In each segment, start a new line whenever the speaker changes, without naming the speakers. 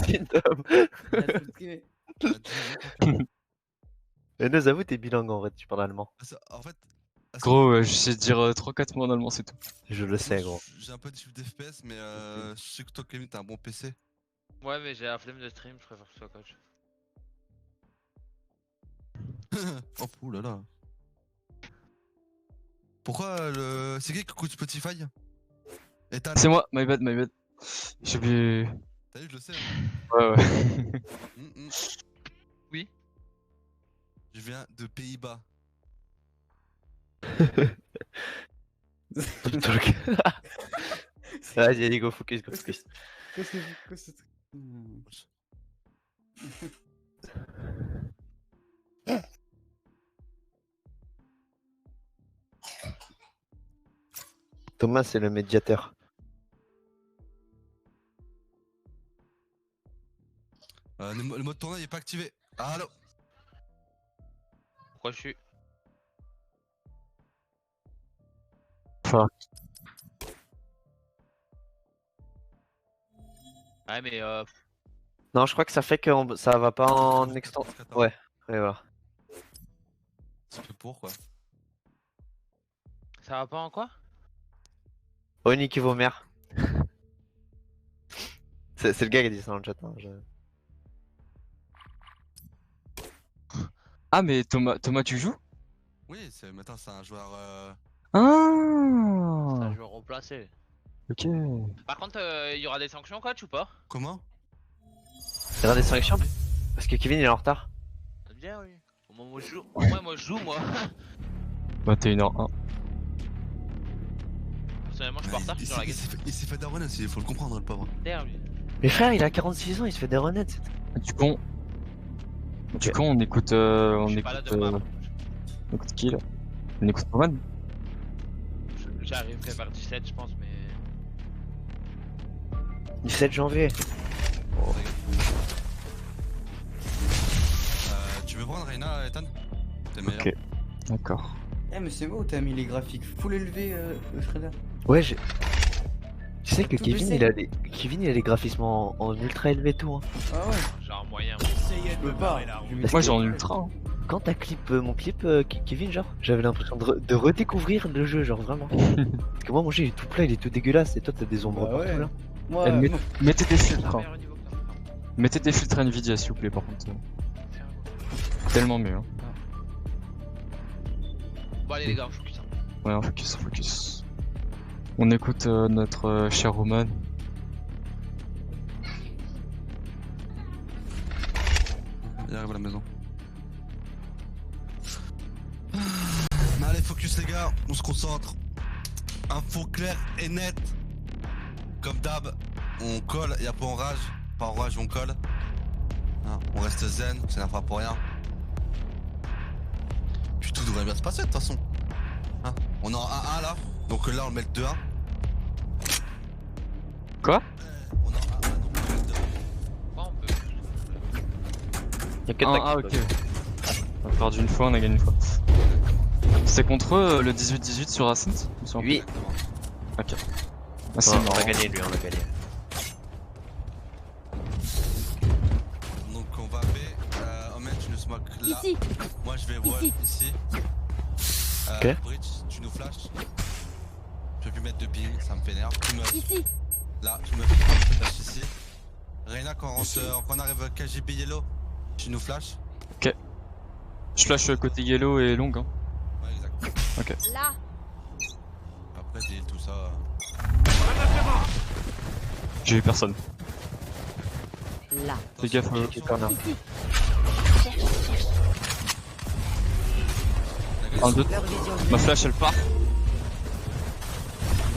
Martin Tom. Nous avoue, t'es bilingue en vrai, tu parles allemand.
En fait.
Gros, je sais dire 3-4 mots en allemand, c'est tout.
Je le sais, gros.
J'ai un peu de chiffre d'FPS, mais je sais que toi, Kevin, t'as un bon PC.
Ouais, mais j'ai la flemme de stream, je préfère que ce soit coach.
Oh, oulala. Pourquoi le. C'est qui écoute Spotify? Ethan.
C'est moi, my bad. J'ai oublié.
T'as vu, je le sais.
Ouais.
Oui.
Je viens de Pays-Bas.
Vas-y, go focus. Thomas, c'est le médiateur.
Le mode tournoi il est pas activé. Allo.
Pourquoi je suis.
Fuck.
Ouais, mais
Non, je crois que ça fait que ça va pas en extension. Ouais, voilà.
C'est fait pour quoi.
ça va pas en quoi?
Oh, niquez vos mères. C'est le gars qui a dit ça dans le chat. Hein,
Ah, mais Thomas, tu joues?
Oui, maintenant c'est un joueur.
C'est
Ah.
un joueur remplacé.
Ok.
Par contre, il y aura des sanctions, coach, ou pas?
Comment?
Il y aura des sanctions? Parce que Kevin il est en retard.
Ça me dit, oui. Moi je joue. Moi je joue, moi.
21h01.
Personnellement, je suis pas en retard, je suis dans la game.
Il s'est fait des runnets, il faut le comprendre, le pauvre.
Derrière lui.
Mais frère, il a 46 ans, il se fait des runnets.
Du coup, on écoute.
Je suis pas là de voir.
On écoute qui là? On écoute Roman?
J'arriverai vers 17, je pense, mais.
17 janvier.
Oh. Tu veux prendre Reyna, Ethan? T'es meilleur.
Ok, d'accord.
Eh, mais c'est moi où t'as mis les graphiques full élevés, Shredder?
Ouais, j'ai. Tu sais que
Tout
Kevin
baissé.
il a les graphismes en ultra élevé tout. Hein.
Ah ouais.
Genre moyen.
Je peux pas.
Moi j'ai en ultra. Hein.
Quand t'as mon clip, Kevin, genre, j'avais l'impression de redécouvrir le jeu, genre vraiment. Parce que moi, mon jeu il est tout plat, il est tout dégueulasse, et toi t'as des ombres
Bah
partout
ouais.
là.
Moi,
Mettez des filtres. Hein.
Meilleur niveau que toi.
Mettez des filtres Nvidia s'il vous plaît, par contre. Tellement mieux. Hein.
Bon, allez, les gars, on focus.
Ouais, on focus. On écoute notre cher Roman.
Il arrive à la maison. Allez, focus les gars, on se concentre. Info claire et nette. Comme d'hab, on colle, y'a pas en rage. Pas en rage, on colle. Hein, on reste zen, ça n'a pas pour rien. Puis tout devrait bien se passer de toute façon. Hein, on est en 1-1 là, donc là on met le 2-1.
Quoi?
On est en 1-1, donc on met le 2-1.
Pourquoi on peut.
T'inquiète,
Ah, ok. On a perdu une fois, on a gagné une fois. C'est contre eux le 18-18 sur Ascent?
Oui.
Ok. Ah,
On
c'est
a
marrant.
gagné lui, on a gagné.
Donc on va B, Omen tu nous smoke là.
Ici.
Moi je vais wall ici.
Ok.
Bridge, tu nous flash. Je peux plus mettre de ping, ça me fénère. Tu me...
Ici.
Là, je me flash ici. Reyna quand on arrive à KGB Yellow, tu nous flash.
Ok. Je flash côté yellow et long. Hein.
Ouais exact.
Ok.
Là.
Après deal tout ça.
J'ai eu personne.
Là.
Fais gaffe.
Ici.
Un, deux.
Leur vision.
Ma flash elle part.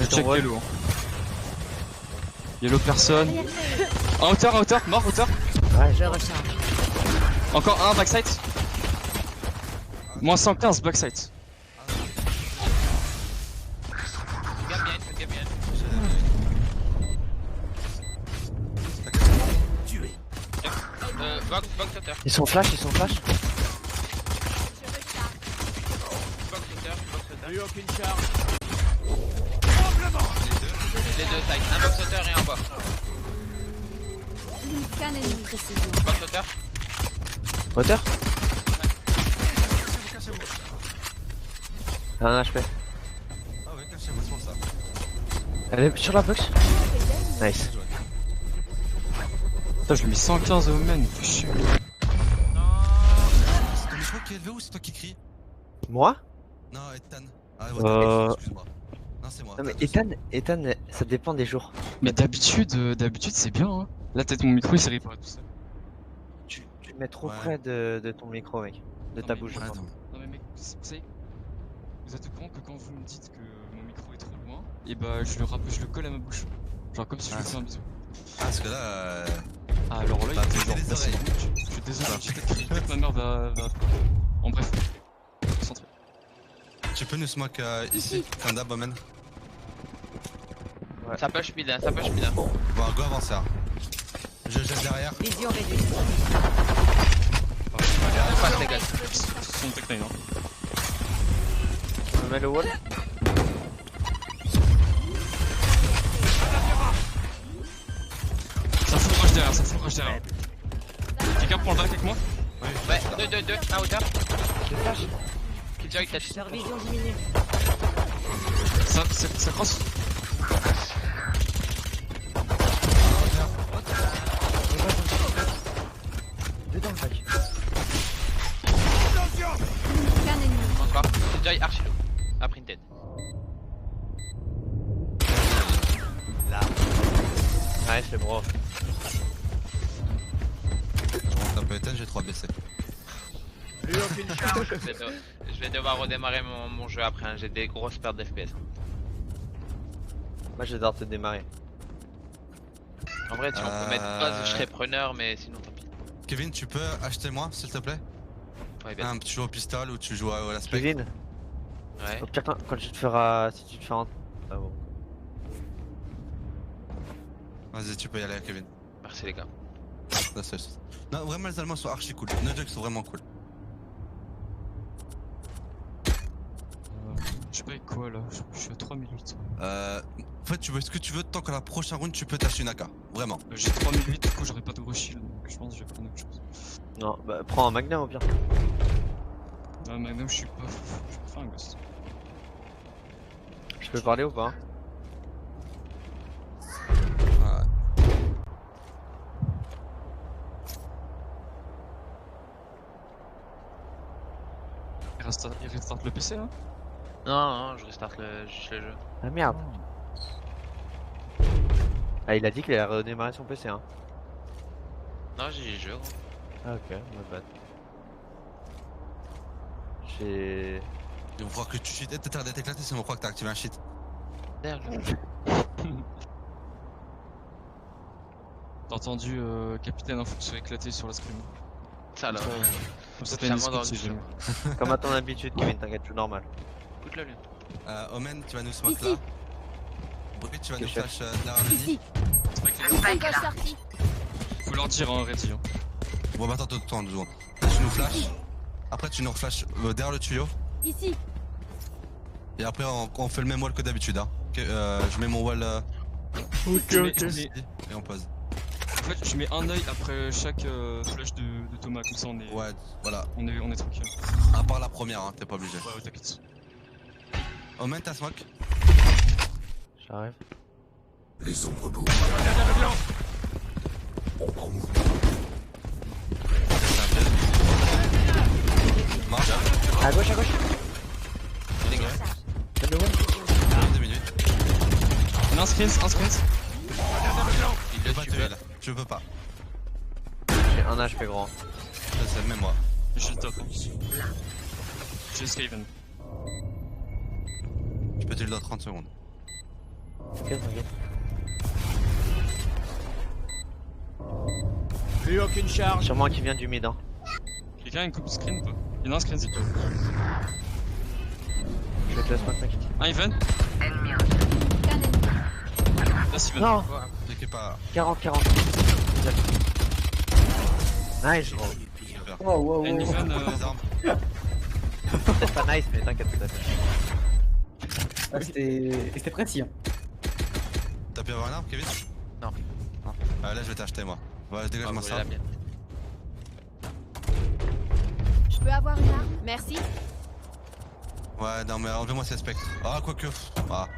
Je
ton
check
wall.
yellow. Hein. Yellow personne. En hauteur, mort, hauteur.
Je recharge.
Encore un backside. Moins 115 backside.
Fais gaffe bien. Box cutter.
Ils sont flash.
Box cutter. Plus aucune charge. Les deux sides, un box cutter et un bas.
Aucun ennemi précision.
Pas de hauteur.
Moteur
Cachez-vous.
Un HP.
Ah ouais, cachez-vous, c'est pour ça.
Elle est sur la box. Nice.
Bien joué.
Putain, je lui ai mis 115 au men, fais chier.
C'est ton micro qui est élevé ou c'est toi qui crie?
Moi?
Non, Ethan. Ah ouais, excuse-moi. Non, c'est moi.
Non mais
T'as-
Ethan, ça dépend des jours.
Mais d'habitude c'est bien, hein. Là, peut-être mon micro il s'est réparé tout seul.
Tu te mets trop
Ouais.
près de ton micro, mec. De
Non,
ta
mais-
bouche. je
Ouais,
pense.
attends.
Non, mais mec, vous savez, vous êtes au courant que quand vous me dites que mon micro est trop loin, et bah je le colle à ma bouche. Genre comme si je
Ah,
lui faisais un bisou.
Ah, parce que là.
Ah, alors là, il
Bah,
était
péter
genre
les
passé.
oreilles.
Je suis désolé, j'ai peut-être crié, peut-être ma mère va. En bref, concentré.
Tu peux nous smoke ici, comme d'hab, man.
Ça push mid, hein, ça push mid. Hein.
Bon, go avancer. Hein. Je jette derrière.
Vision réduite.
Passe les gars.
Son tech hein.
On met le wall.
Ça fout le rush derrière, ça fout le rush derrière. Quelqu'un prend le back avec moi?
Ouais, 2, à hauteur.
Je flash.
Killjoy tête.
Leur vision diminue.
Ça crosse?
Dedans le pack.
Aucun ennemi.
Encore. Killjoy archi low. À printed.
Ouais, c'est bon.
Je rentre un peu Ethan, j'ai 3 BC.
Plus aucune charge. Je vais devoir redémarrer mon jeu après, hein. J'ai des grosses pertes d'FPS.
Moi j'adore te démarrer.
En vrai, si on peut mettre pause, je serais preneur, mais sinon tant pis.
Kevin, tu peux acheter moi, s'il te plaît?
Ouais, bien.
Tu joues au pistol ou tu joues à l'aspect?
Kevin,
Ouais.
au pire quand tu te feras. Si tu te fais rentrer. Ah bon.
Vas-y, tu peux y aller, Kevin.
Merci les gars.
Là, non, vraiment, les Allemands sont archi cool. No jokes sont vraiment cool.
Je sais pas avec quoi là, je suis à 3008.
En fait, tu veux ce que tu veux tant que la prochaine round, tu peux t'acheter une AK. Vraiment.
J'ai 3008, du coup j'aurais pas de gros shield, donc je pense que je vais prendre autre chose.
Non, bah prends un magnum au pire.
Ah, Magnum, je suis pas un gosse.
Je peux parler ou pas hein?
Ouais.
Il restart le PC là?
Non, je restarte juste le jeu.
Ah merde. Ah il a dit qu'il allait redémarrer son PC hein.
Non, j'ai le jeu gros.
Ah ok, my bad. J'ai...
Ils vont croire que tu cheats. T'as d'être éclaté, ils vont croire que t'as activé un cheat.
Derrière le jeu.
T'as entendu Capitaine Info se éclater sur la screen.
Ça là.
Comme ça,
Totalement
t'as une
dans
escorte,
le
si
jeu.
jamais.
Comme à ton habitude Kevin, t'inquiète, tout normal.
Écoute-le lui.
Omen, tu vas nous smoke
Ici.
là. Brut, tu vas nous
Ok, chef.
flash derrière le nid.
Ici.
C'est pas que les gars,
Flash sorti.
faut leur dire hein, Reddy. Hein.
Bon, bah attends, 2 secondes. Là, tu nous flash. Après, tu nous reflash derrière le tuyau.
Ici.
Et après, on fait le même wall que d'habitude. Hein. Ok, je mets mon wall ici et on pose.
En fait, je mets un œil après chaque flash de Thomas, comme ça on est,
Ouais, voilà.
on est tranquille.
À part la première, hein, t'es pas obligé.
Ouais, t'inquiète.
Omen, t'as smoke?
J'arrive.
Marche.
À gauche, à gauche.
Les gars.
Fais le wall.
2 minutes.
On a un sprint.
Il
Tu
le
peux pas
tue.
tuer là. Tu peux pas.
J'ai un HP grand.
Je sais, même moi.
J'ai le top. Hein. J'ai Skaven.
Je peux tuer dans 30 secondes.
Ok, t'inquiète.
Plus aucune charge.
Sûrement qui vient du mid hein.
Quelqu'un a une coupe screen ou pas? Il y en a un screen, c'est tout.
Je vais te laisser pas t'inquiète.
Un event.
Aucun ennemi.
Là, Steven.
Non,
T'inquiète pas.
40. Nice gros.
Super.
Wow, wow,
Un
wow.
event.
Les armes.
Peut-être pas nice mais t'inquiète tout à fait.
Ah, c'était précis. Hein.
T'as pu avoir une arme, Kevin?
Non.
Là, je vais t'acheter moi. Ouais, dégage-moi
Ah,
ça.
la mienne.
Je peux avoir une arme? Merci.
Ouais, non, mais enlevez-moi ces spectres. Ah, quoique. Ah.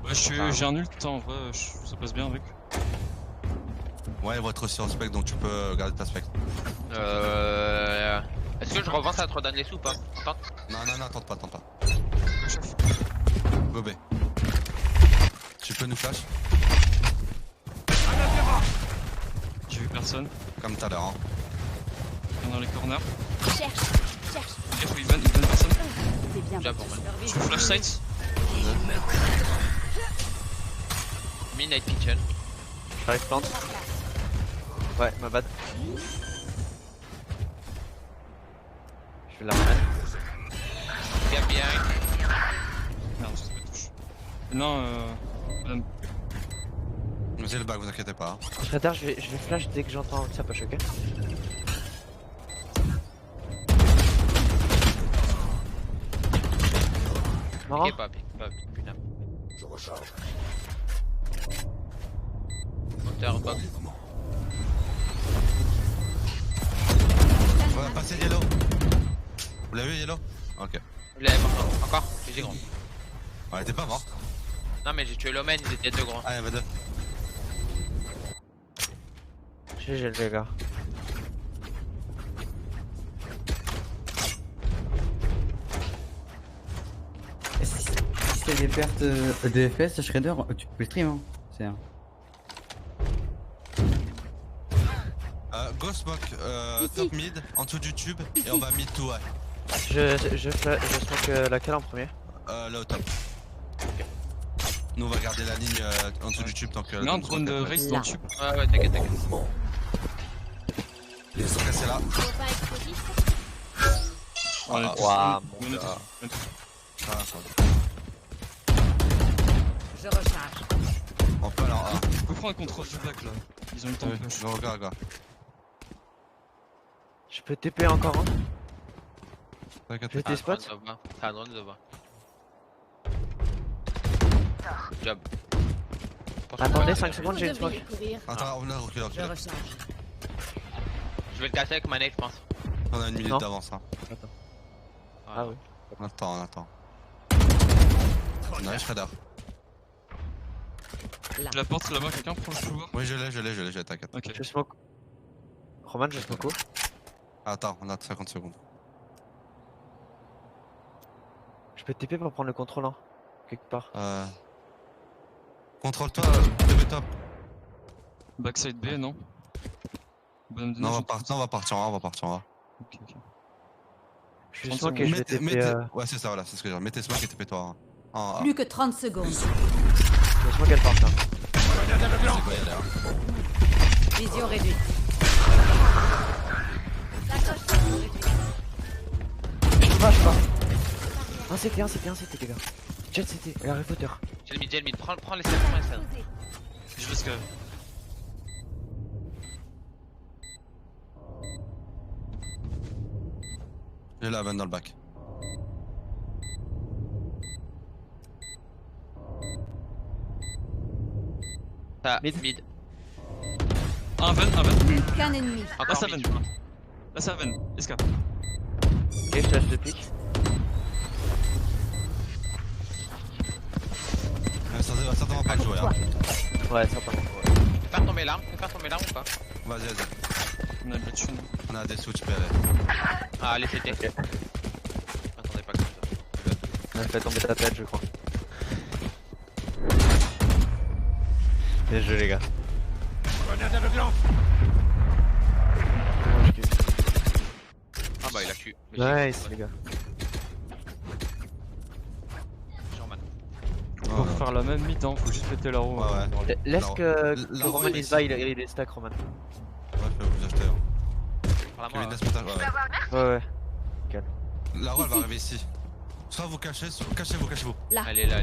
Ouais, j'ai un ult en vrai, ça passe bien avec.
Ouais, il va être aussi en spectre donc tu peux garder ta spectre.
Est-ce que je revends ça te redonne les sous ou pas? Attends.
Non, tente pas.
Le chef.
Go B. Tu peux nous flash
J'ai vu personne.
comme tout à l'heure. Hein.
Dans les corners.
Cherche.
Bref, il donne personne.
C'est bien.
J'avoue,
Je fais flash sight.
Midnight Kitchen.
J'arrive plante. Ouais, ma bad. Je vais la remettre.
Bien, bien.
Merde, je me touche. Non, madame.
J'ai le bac, vous inquiétez pas. Hein.
Shredder, je vais flash dès que j'entends ça push, ok? Marrant.
Piquez pas, putain. Moteur, box.
On va passer Yellow. Vous l'avez vu Yellow? Ok.
Je l'avais mort. Encore? J'ai grand.
Ouais, t'es pas mort.
Non, mais j'ai tué l'Omen, ils étaient deux grands.
Ah, y'en avait deux.
GG les gars.
Si t'as des pertes de FPS, Shredder, tu peux stream. Hein. C'est un.
Go smoke,
Ici.
top mid, en dessous du tube, et on va mid to high.
Je smoke laquelle en premier?
Là au top. Nous on va garder la ligne en dessous du tube tant que.
Non, drone de race dans le tube.
Ouais, t'inquiète.
Ils sont cassés là.
Faut pas explosif.
On est
Ah,
tous-
ouah,
on est
mon
tous-
gars.
on est tous-
Ça va, ça
Je recharge.
va. On peut alors. Ah,
On peut prendre le contrôle du bac là. Ils ont eu le temps de flash.
regarde.
Je peux TP encore un?
T'inquiète
Je vais
pas.
tes spots?
C'est un drone de bas. Good job.
Attendez 5 secondes,
Vous
j'ai une
devriez
smoke.
courir.
Attends, on a reculé.
Je recharge.
Je vais le casser avec manette, je pense.
On a une minute
Non.
d'avance. Hein.
Ah oui.
On attend. Nice, Shredder.
La porte là-bas, quelqu'un prend le pouvoir.
Oui, je l'ai, t'inquiète.
Ok.
Je smoke. Roman, je smoke où?
Attends, on a 50 secondes.
Je peux TP pour prendre le contrôle hein. Quelque part.
Contrôle-toi, DB top.
Backside B, non? Bonhomme de
Non,
neige,
on va partir en haut.
Ok.
Je
30
smoke et je vais
Mettez-
TP.
mettez- Ouais, c'est ça, voilà, c'est ce que j'ai. Mettez smoke et TP-toi en A.
Plus que 30 secondes.
Je smoke elle part là.
C'est quoi, y aller, hein.
Vision réduite.
Je pas. Un CT, les gars. Jet CT, elle arrive hauteur.
J'ai le mid, prends les scènes,
Je vais scav.
J'ai la vanne dans le bac.
Mid.
Un ven.
Plus qu'un ennemi.
Là,
Encore
ça
mid.
ven. Là, ça ven. Escape.
Ok, je te lâche de pique.
Certainement pas le jouer. Hein.
Ouais, certainement.
Fais faire tomber l'arme ou pas?
Vas-y.
On a le thune.
On a des sous, tu peux y aller.
Ah, allez, c'était.
Ok.
Attendez pas comme ça.
Elle fait tomber ta tête, je crois. Bien joué, les gars.
Ah bah, il a tué.
Nice, les gars.
Jean-Man.
Faut faire la même mi-temps, faut juste péter la roue.
Ouais.
Laisse
Alors,
que
la
Roman
roue,
il se bat, il est stack, Roman.
Ouais, je peux vous acheter. Hein.
Par
Kevin,
la
laisse montage. Ouais.
Ouais.
La roue, elle va arriver ici. Soit vous cachez, cachez-vous.
Elle est là.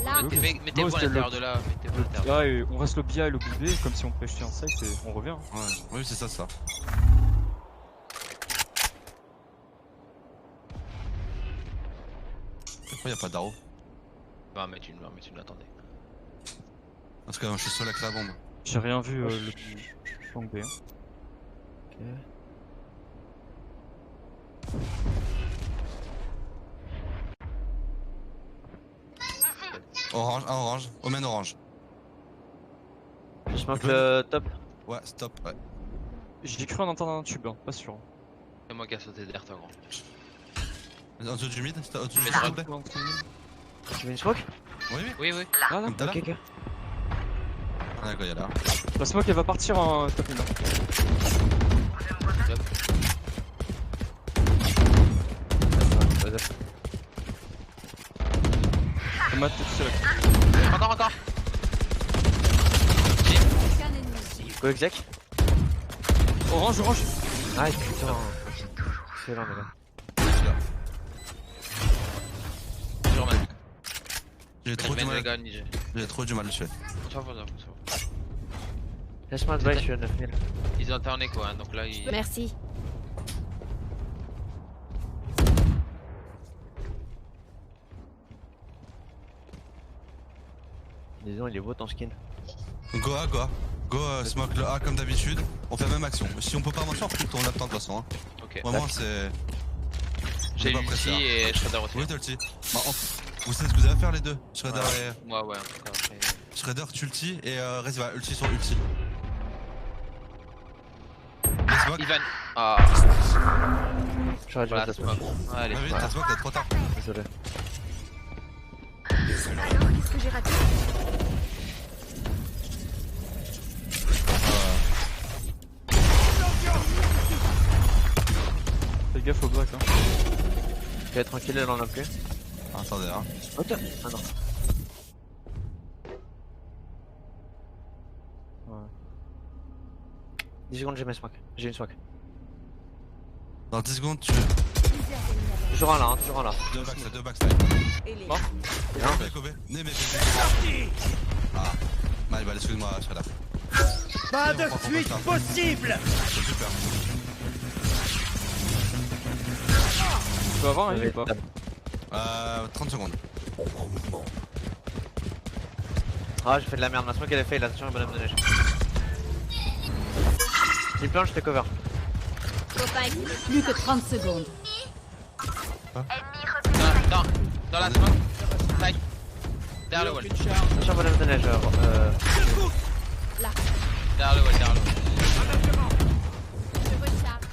Là.
Mettez-vous à
c'était
l'intérieur de là. Mettez-vous à l'intérieur.
Là, et on reste lobby A et lobby B, comme si on pouvait jeter un site et on revient.
Ouais, oui, c'est ça. Pourquoi y'a pas d'arrow?
On va en mettre une, attendez.
Parce que je suis seul avec la bombe.
J'ai rien vu le flanc B. Hein.
Ok.
Orange, un orange. Omen orange.
Je smoke le top.
Ouais, stop, ouais.
J'ai cru en entendre un tube, hein, pas sûr.
C'est moi qui a sauté derrière toi, gros.
En dessous du mid, en dessous du
Mais
mid, s'il
drop.
vous plaît.
Tu veux une smoke?
Oui, oui.
Oui, oui.
Ah là,
Comme tout à l'heure.
Ok, ok.
Ah, d'accord, y'a là.
la smoke elle va partir en top mid. Thomas, t'es tout seul.
Encore.
Aucun ennemi.
Go exec.
Orange.
Ah putain. Excellent les gars.
Toujours mal.
J'ai
Je
trop du
mène les
mal.
gars, Niger.
J'ai trop du mal dessus.
On s'en fout, on s'en fout.
Laisse-moi te bail, je suis à 9000.
Ils ont été en écho, hein, donc là ils.
Merci.
Disons, il est beau ton skin.
Go A, go A. Go smoke le A comme d'habitude. On fait la même action. Si on peut pas marcher, on fout, on attend de toute façon. Hein.
Ok.
Vraiment, c'est.
J'ai
pas
ulti
pressé, hein.
et Shredder aussi.
Oui, t'as le ulti. Bah, vous savez ce que vous allez faire les deux. Shredder et.
Ouais, ouais, en tout cas, après.
Shredder, tu ulti et Rez va ulti sur ulti. Les smoke.
Ivan. Ah,
J'aurais dû
voilà,
mettre
c'est
la
pas
smoke.
bon. Allez,
Ah oui, t'as smoke, t'es trop tard.
Désolé.
Qu'est-ce que j'ai raté?
Fais gaffe au bloc. Hein.
Ok, tranquille, elle en a plus.
Attendez, hein.
Ok. Ah non.
Ouais.
10 secondes, j'ai mes smokes. J'ai une smoke.
Dans 10 secondes, tu.
Toujours un là, hein, toujours un là.
Deux backside.
Et les...
Bon.
Bien, Kobe. Né, mais. Ah, my bad, excuse-moi, Shredder.
Pas de fuite possible.
C'est super.
Tu peux avoir un heal ou pas?
30 secondes.
Ah, j'ai fait de la merde, ma smoke elle est fail, attention, bonhomme de neige. S'il plante, je te cover.
Plus que 30 secondes.
Dans la smoke. Taille. Derrière le wall.
Attention, bonhomme de neige.
Derrière le wall, derrière le wall.
Je recharge.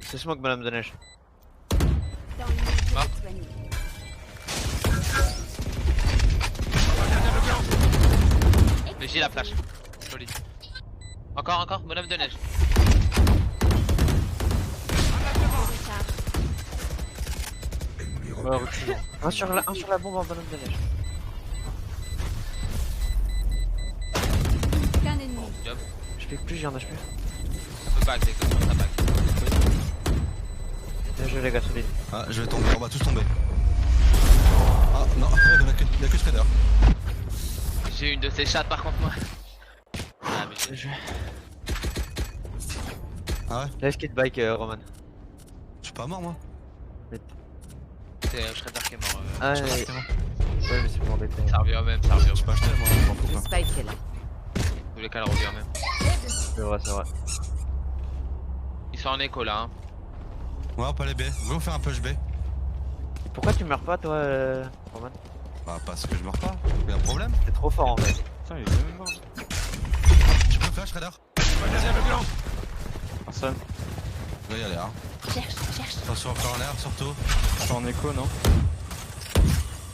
C'est smoke, bonhomme de neige.
Dans une minute, je
Ah.
vais soigner.
Mais j'ai la flash. Solide. Encore, bonhomme de neige.
Ouais, recule.
Un sur la bombe en bonhomme de neige.
Aucun ennemi.
Job.
Je fais plus, j'en ai plus.
Un peu back, dès que ça back.
Bien joué les gars, solide.
Ah, je vais tomber, on va tous tomber. Ah, non, il y a que Shredder.
J'ai une de ces chattes par contre, moi. Ah, mais
Bien joué.
Ah ouais?
Laisse kit bike, Roman.
Je suis pas mort, moi.
c'est Shredder qui est mort.
Ah,
Je
ouais,
sais pas.
mais c'est pour embêter.
Ça revient au même, ça revient au
J'ai
même.
pas acheté, moi, je m'en fous,
Le
quoi.
spike est là.
Dans tous les cas, elle revient au même.
C'est vrai, c'est vrai.
Ils sont en écho là, hein.
Ouais, on peut aller B. Go faire un push B.
Pourquoi tu meurs pas, toi, Roman?
Bah, parce que je meurs pas. Y'a un problème?
T'es trop fort en fait.
Putain, il est jamais mort.
Tu peux flash, Shredder?
Personne.
Va y aller, hein.
Cherche.
Attention, faire en l'air, surtout.
Je suis en écho, non?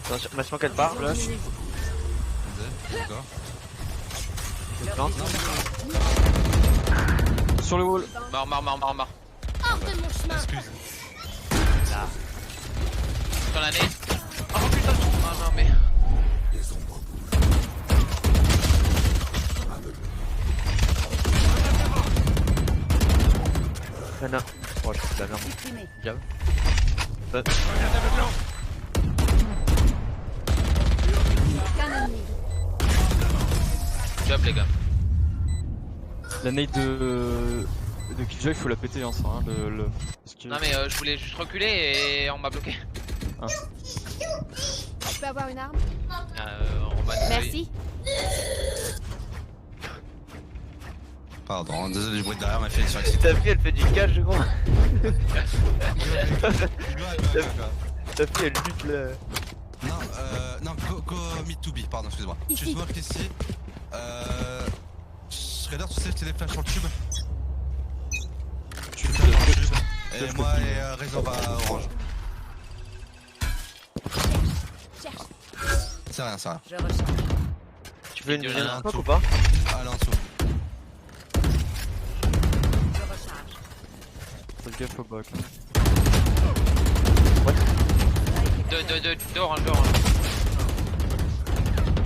Attention, ma smoke elle part.
Flash.
D'accord.
Je plante.
Sur le wall.
Mort.
Excuse.
Sur la nez. Oh putain, non, mais.
Non. Oh, je fais de la merde.
Supprimé.
Diable.
Aucun ennemi.
Job, les gars.
La nade de Killjoy, faut la péter, hein, ça. Hein, parce que-
Non, mais je voulais juste reculer et on m'a bloqué.
Je peux avoir une arme?
On m'a
Merci.
Pardon, désolé du bruit derrière, ma fille est sur
Ta fille elle fait du cash je crois. Ta fille elle lutte là.
Non, go mid to B, pardon, excuse-moi.
Ici.
Tu smoke ici. Shredder, tu sais, je t'ai les flashs sur le tube. Tu le flash sur le tube. Et moi et Rezo va orange. C'est rien, c'est rien.
Je recharge.
Tu veux une
Il y en a
deuxième
un
smoke
tout.
ou pas?
Allez, en dessous.
Je recharge.
Faites gaffe au bac.
Deux orange, deux orange.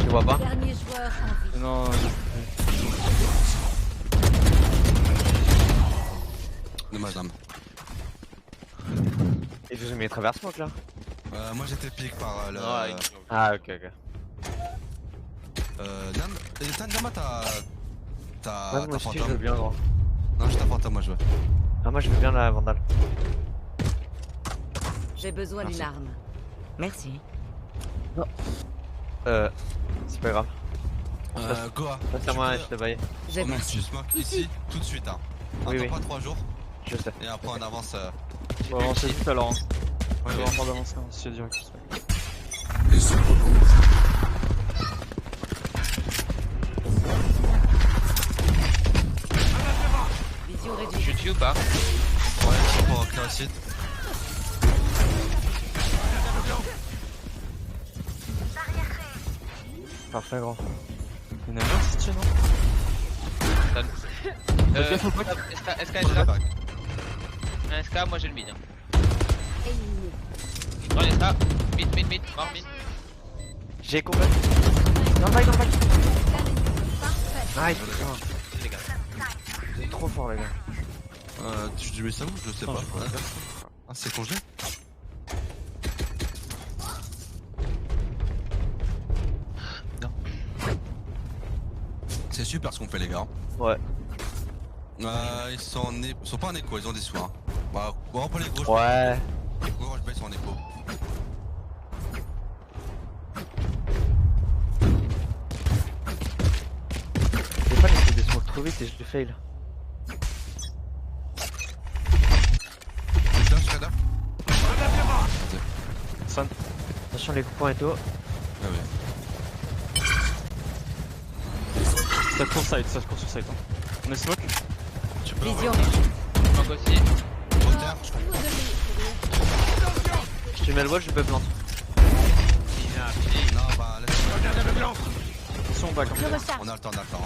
Tu vois pas?
Dernier joueur en vie.
Non,
Dommage, dame.
Et je vous ai mis les travers smoke là?
Moi j'étais pick par le.
Ouais,
Ah ok ok.
Dame. Et Dama, t'as
Ouais, moi aussi je veux
fantôme.
bien gros.
Non, j'ai ta fantôme, moi je veux.
Ah moi je veux bien la vandale.
J'ai besoin d'une arme. Merci.
C'est pas grave.
Goa.
Passe à moi, je te baille.
J'ai
Romain,
merci.
tu smokes ici tout de suite. Hein.
Oui,
Attends
oui.
pas 3 jours
Je sais.
et après on avance.
on va avancer vite alors.
Ouais,
On va
ouais.
avoir d'avancer s'il y a direct.
Vision
Je
réduite.
tue ou pas?
Ouais, c'est pour clear le site.
Parfait gros.
Il y en a un City, non?
SK, SK,
Back.
un SK, moi j'ai le mid.
Éliminé.
Dans les SK, mid, mort mid.
J'ai complet. Dans le bail, dans le bail.
Parfait.
Nice.
Les gars.
Vous êtes trop fort les gars.
Tu mets ça où? Je sais pas. Ouais. Ah, c'est congé?
Non.
C'est super ce qu'on fait, les gars.
Ouais.
Ils sont pas en écho, ils ont des soins. Bah, bon, pas les gros.
Ouais.
Les gros, je baisse en écho.
J'ai pas laissé des smokes trop vite et je les fail.
Tu flash, Shredder?
San.
Attention les coups points et tout.
Ouais, ouais.
Ça court sur site. Hein. On est smoke.
Tu peux.
Vision.
Smoke aussi.
Terre, je comprends.
Je te mets le wall, je peux planter.
Non, bah, laisse-moi.
Attention back.
Je recharge.
On a le temps, on a le temps.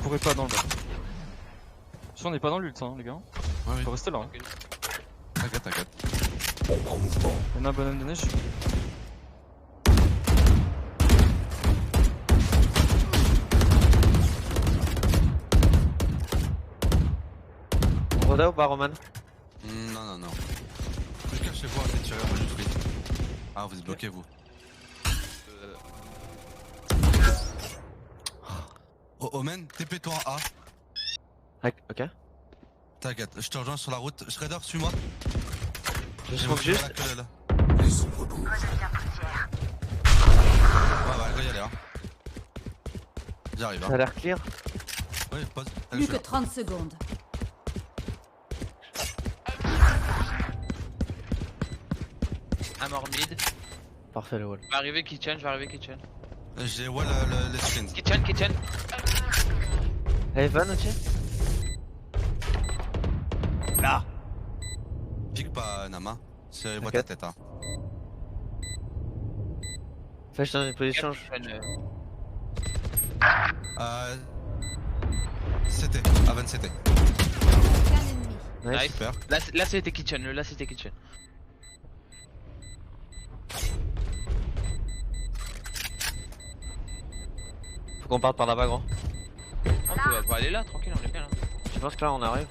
Courez pas dans le bac. Si on n'est pas dans l'ult, hein, les gars.
Ouais, oui.
Faut rester là. Hein.
T'inquiète, t'inquiète.
On a un bonhomme de neige.
Roda ou pas Roman?
Non. Plus cachez-vous, arrêtez de tirer, moi je suis. Ah, vous êtes bloqué, vous. Oh, Omen, TP-toi en A.
Ok.
T'inquiète, je te rejoins sur la route. Shredder, suis-moi.
Je smoke juste.
Ouais, go y aller, hein. J'arrive,
Ça a
hein.
l'air clear.
Oui, pause. Allez, je
Plus
suis
que
là.
30 secondes.
Un mort mid.
Parfait le wall.
Je vais arriver kitchen.
J'ai wall les skins.
Kitchen.
Evan aussi.
Là.
Pique pas, Nama. C'est moi ta
T'inquiète.
tête, hein.
Fais je suis dans une position.
CT, Avan CT.
Aucun ennemi.
Nice.
Nice.
Super.
Là c'était kitchen,
Faut qu'on parte par là-bas gros.
On peut aller là, tranquille, on est bien là.
Je pense que là on arrive.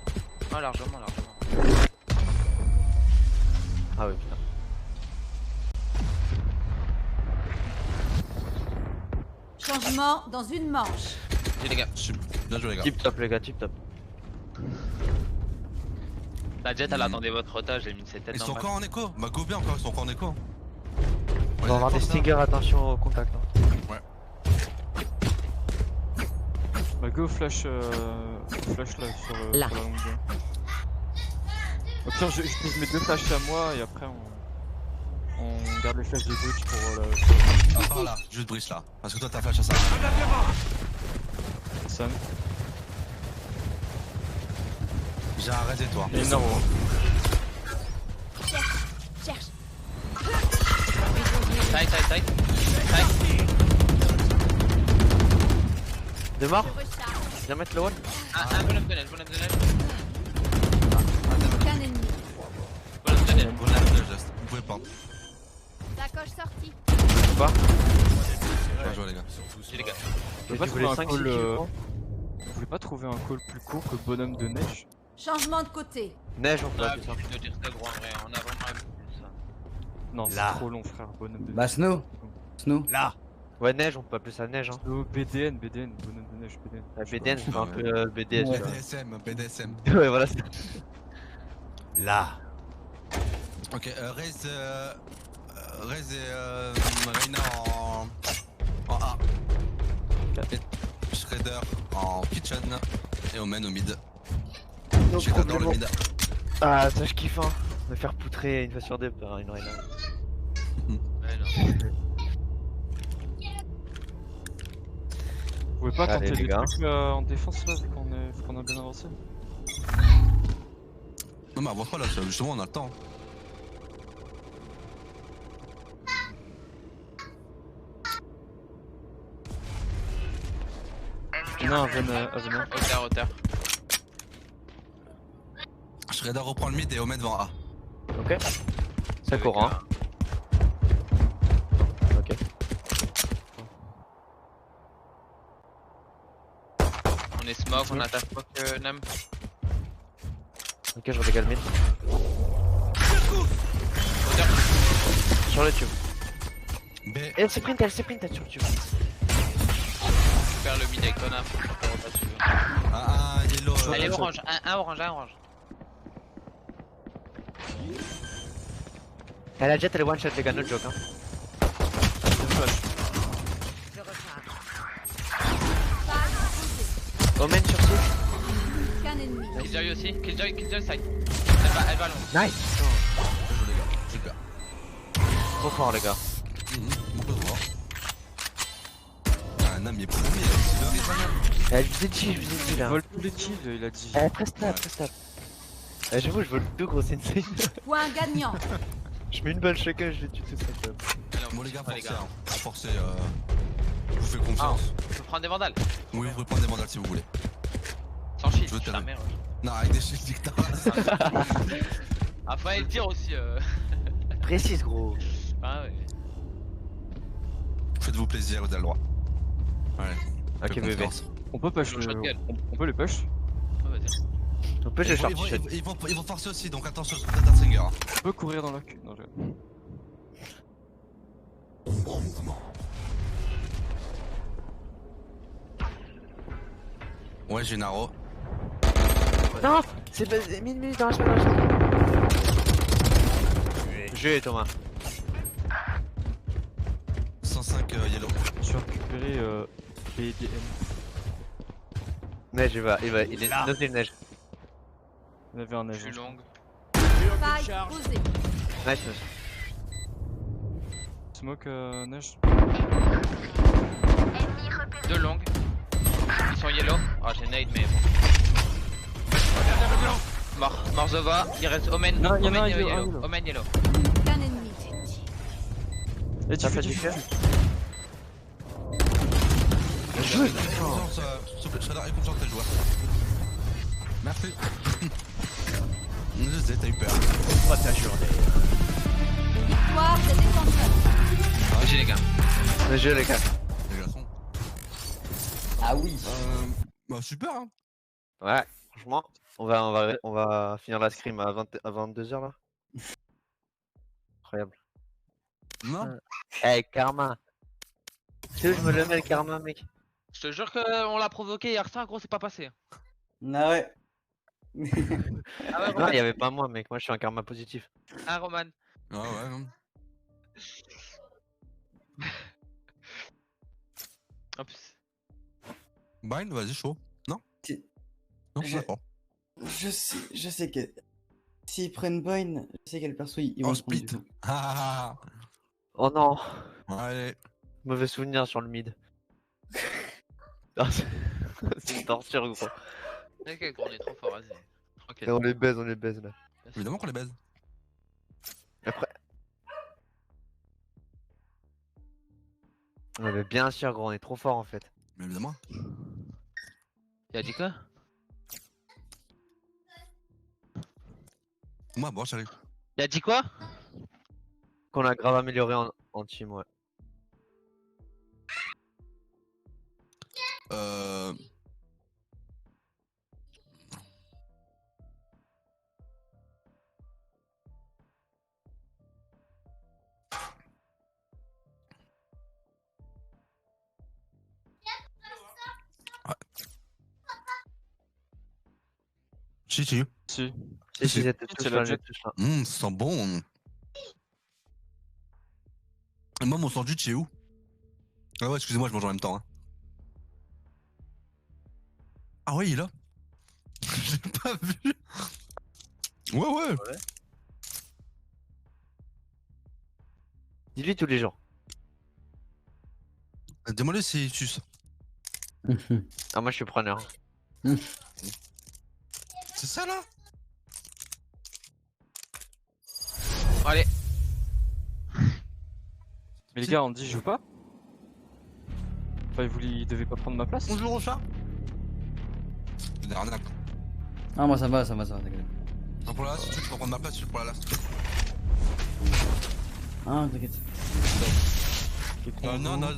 Ah, largement.
Ah oui putain.
Changement dans une manche.
J'ai les gars.
Bien joué, les gars.
Tip top les gars, tip top.
La Jet elle attendait votre rota, j'ai mis cette tête
Ils
dans
sont
le
encore en écho. Bah, go bien encore, ils sont encore en écho.
On va avoir des stingers, attention au contact. Hein.
Bah go flash là sur
Là.
sur la longue. Au pire je pose mes 2 flashs à moi et après on garde les flashs des autres pour
Ah, par là, juste brise là. Parce que toi t'as flash à ça.
Sam.
J'ai un raise et toi.
Et Naro.
Cherche.
Side.
Deux morts.
Je recharge.
Viens mettre le wall.
Un bonhomme de neige.
Aucun ennemi.
Bonhomme de neige.
Vous l'avez le geste. Vous pouvez pas.
Sacoche sortie.
Pas.
Bien joué les gars.
J'ai les gars.
Je
Tu
peux pas
voulais
trouver un
5
call,
kills, je crois.
Vous voulez pas trouver un call plus court que bonhomme de neige?
Changement de côté.
Neige, on peut
Ah,
appeler ça.
je dois dire ça gros en vrai. On a vraiment un peu ça.
Non, c'est
Là.
trop long frère, bonhomme de neige.
Bah Snow. Snow.
Là.
Ouais, neige, on peut appeler ça neige. Hein.
Oh, BDN, bonhomme de neige, BDN.
La BDN, c'est un
Ouais.
peu BDS.
Ouais.
tu vois.
BDSM.
Ouais, voilà.
Là.
Ok, raise et Reyna en A. Et Shredder en kitchen et Omen au mid. Shredder dans le mid.
Ah, ça je kiffe, hein. Me faire poutrer une fois sur deux par une Reyna.
Ouais, non.
Vous pouvez pas
Allez,
tenter
les
des
gars.
trucs en défense là, vu qu'on a bien avancé?
Non mais avance pas là, justement on a le temps.
Il y en a un Ven à venir.
Hauteur.
Shredder reprend le mid et Omen va en A.
Ok. Ça court, hein. Ok.
On est smoke, on attaque smoke Nam.
Ok, je redégale le mid.
Hauteur.
Sur le tube.
B.
Et elle sprint sur le tube.
Super le mid avec ton âme. On repart dessus.
Ah, yellow.
Allez, orange. Un orange.
Elle a jet, elle est one shot, les gars, no joke. Hein.
Je recharge.
Omen sur site.
Aucun ennemi.
Killjoy aussi. Killjoy side. Elle va long.
Nice.
Bien joué les gars, super.
Trop fort, les gars.
On peut se voir. Ah, Nam il est premier, c'est le rythme.
Elle vous ai dit,
Il
là.
vole tous les kills, il a dit.
Elle presse table. J'avoue, je vole deux gros sensei.
Point gagnant.
Je mets une balle chacun, je les tue tout ça.
Alors,
Bon les gars,
ouais,
forcez, hein. Forcez, je vous fais confiance.
Je peux prendre des vandales.
Oui, vous pouvez prendre des mandats si vous voulez.
Sans shield,
Je veux
putain,
terminer.
merde.
Non, avec des shields dictats.
Ah, faut aller le dire aussi.
Précise, gros.
Ah ouais.
Faites-vous plaisir, vous avez le droit. Ouais.
Ok,
faites
bébé.
confiance.
On peut push
Shot gueule.
on peut les push?
Ah, vas-y.
On peut, je
Ils
short
vont-
t-shirt.
ils vont forcer aussi, donc attention sur Data Stringer. Hein.
On peut courir dans la queue. Non, je...
Ouais, j'ai Naro.
Non, c'est pas. Minute dans la semaine. Jeu, Thomas.
105 yellow.
Je vais récupérer BDN.
Neige, il est
Là.
noté neige.
On avait un
Je
neige.
suis longue.
Faille posée.
Nice.
Smoke neige.
Deux longues. Ils sont yellow. Ah, j'ai nade, mais bon. Mort Zova. Il reste Omen.
Non, il y en a
Omen
un
yellow.
yellow.
Omen yellow.
Aucun ennemi.
Et
Ça
tu
fait
fais
du
du
feu.
Shredder est confiance, Shredder est confiance, t'es le joueur. Merci. Je sais, t'as eu peur.
Pas ta journée.
Victoire des défenseurs.
GG les gars.
Le jeu, les gars.
Les garçons.
Ah oui.
Bah super hein.
Ouais, franchement, on va finir la scrim à 22h là. Incroyable.
Non.
Eh, Karma. Tu sais où je me le mets le Karma, mec?
Je te jure qu'on l'a provoqué hier soir, gros, c'est pas passé.
Ah ouais.
Ah ouais,
Non,
Roman.
il y avait pas moi, mec. Moi, je suis un Karma positif.
Ah, Roman.
Ah ouais, non.
En plus.
Bind, vas-y, chaud. Non
Si-
Non,
Je-
d'accord.
Je sais que s'ils prennent Boyne, je sais quel perso ils vont
Oh,
le prendre,
split.
du coup.
Ah,
Oh non,
allez.
mauvais souvenir sur le mid. Ah, c'est une torture gros.
Ok, on est trop fort, vas-y. Tranquille.
Et on les baise là.
Évidemment qu'on les baise.
Après. Ouais, mais bien sûr gros, on est trop fort en fait.
Mais évidemment.
Il a dit quoi?
Moi, bon, j'arrive.
Il a dit quoi?
Qu'on a grave amélioré en team, ouais.
Euh... Si, si.
Si.
Si, si, c'était
c'est
tous
la
là,
jet.
tous là.
Ça sent bon. Et moi, mon sandwich, c'est où? Ah ouais, excusez-moi, je mange en même temps. Hein. Ah ouais, il est là. J'ai pas vu. Ouais, ouais.
Dis-lui tous les jours.
Demandez si suce.
Ah, moi je suis preneur.
C'est ça là?
Allez.
Mais les gars, on dit je joue pas? Enfin, il devait pas prendre ma place?
Bonjour au chat. C'est une arnaque.
Ah, moi ça va, t'inquiète.
Ah, pour la last, si tu veux, tu peux prendre ma place, tu pour la last.
Ah, t'inquiète.
Non, non,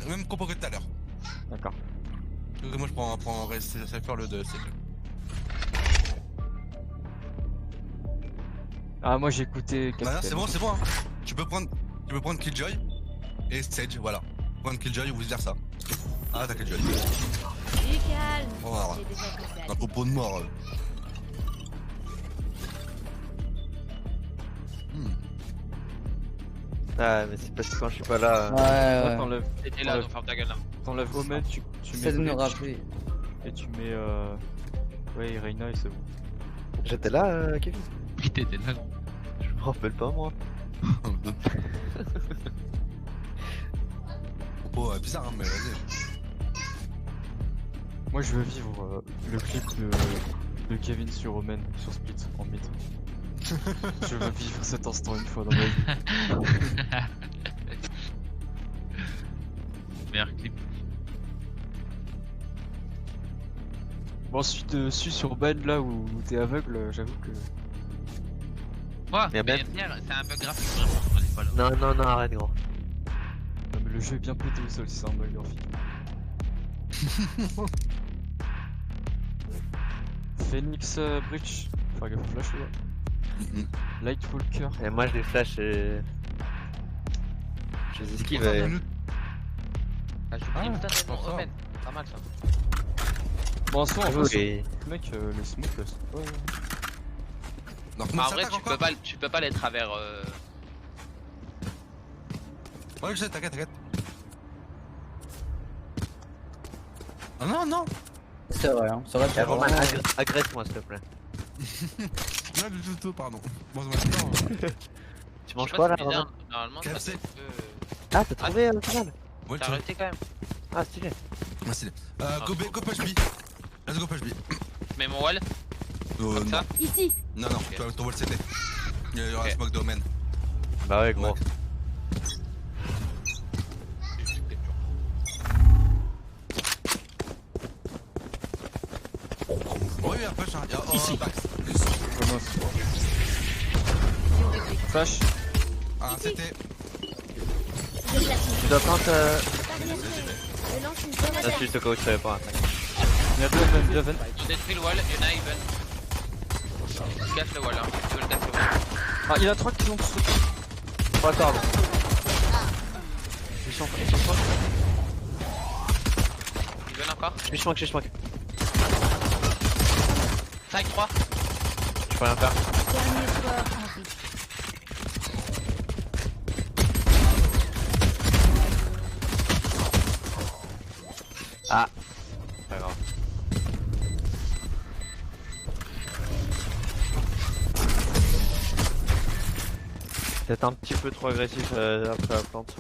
même compo que tout à l'heure.
D'accord.
Moi je prends Cypher le 2, c'est mieux.
Ah, moi j'ai écouté.
Bah là,
Capitaine.
c'est bon, hein. Tu peux prendre Killjoy et Sage, voilà. Prendre Killjoy ou dire ça. Ah, t'as Killjoy.
Du calme.
Voilà.
J'ai déjà pensé à
Un propos de mort.
Ah, mais c'est parce que quand je suis pas là.
Ouais,
Toi,
ouais.
t'enlèves
T'étais là, donc ferme ta gueule là.
Omen, tu
C'est de
mets
nous
Breach
rappeler.
et tu mets ouais, Reina et c'est bon.
J'étais là, Kevin.
Oui, t'étais là.
Je me rappelle pas moi.
Propos bizarre, hein, mais vas-y.
Moi je veux vivre le clip de Kevin sur Omen, sur Split, en mid. Je veux vivre cet instant une fois dans ma vie.
Meilleur clip.
Bon, ensuite, dessus sur Ben là où t'es aveugle, j'avoue que.
Quoi?
Mais
Mais
ben-
Pierre, c'est un bug graphique vraiment, on est pas là.
Non, non, non, arrête gros.
Non, mais le jeu est bien pété au sol si c'est un bug graphique. Phoenix Breach. Faire gaffe au flash là. Lightwalker.
Et moi je les flash et. Je les esquive
Attends,
et.
minute.
Ah, je suis pris, putain, c'est bon,
oh.
Omen. Pas mal ça.
Bon, en soi, en
Ah,
vrai,
et-
mec, les smokes là, c'est pas.
Non,
Bah,
comment
en
ça
vrai,
attaque
tu peux,
encore
tu peux pas les travers.
Ouais, je sais, t'inquiète. Ah non, non.
C'est vrai, hein. Ça aurait pu
Eh,
être
Roman,
vraiment-
agresse-moi s'il te plaît.
Non, du tout, pardon. Bon, c'est maintenant.
Tu manges quoi là, Roman?
Normalement, ça
KFC.
peut.
Ah, t'as trouvé au final?
Ouais,
T'as
tiens.
arrêté quand même.
Ah, stylé.
Merci. Go push B. Let's go push B.
Mais mon wall, comme
Non,
ça.
Ici.
non,
Ok.
ton wall CT. Il y aura un
Ok.
smoke domaine.
Bah ouais, gros.
Ouais. Ouais, il y a un push, hein. Il y a ici.
Vamos. Flash.
Ah, CT.
Tu dois prendre.
Je lance une grenade.
Là-dessus, ce coach, je savais pas.
Il y a deux Even.
Ils ont détruit le wall, il y en a even. Ils cassent le wall, hein. Ils veulent casser le wall.
Ah, il y en a 3 qui ont sauté.
3 cordes. Ils sont forts.
Ils veulent encore.
Je smoke.
5, 3.
Je peux rien faire.
Dernier joueur en vie.
Ah. Peut-être un petit peu trop agressif après la plante.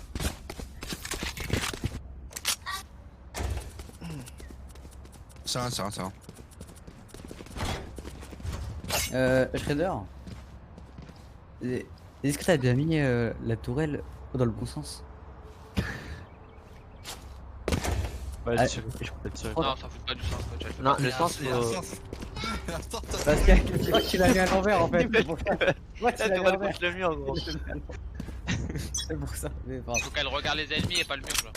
C'est rien, c'est rien, c'est rien.
Shredder, est-ce que t'as déjà mis la tourelle dans le bon sens?
Ouais,
Ah,
j'ai tiré.
Non, ça fout pas du sens, coach.
Non, le sens,
Il y a un sens. Il y a un sens.
Parce que moi tu l'as mis à l'envers en fait. C'est pour ça. Moi tu l'as mis à l'envers.
le mur, gros.
C'est pour ça. Mais pardon.
Faut qu'elle regarde les ennemis et pas le mur là.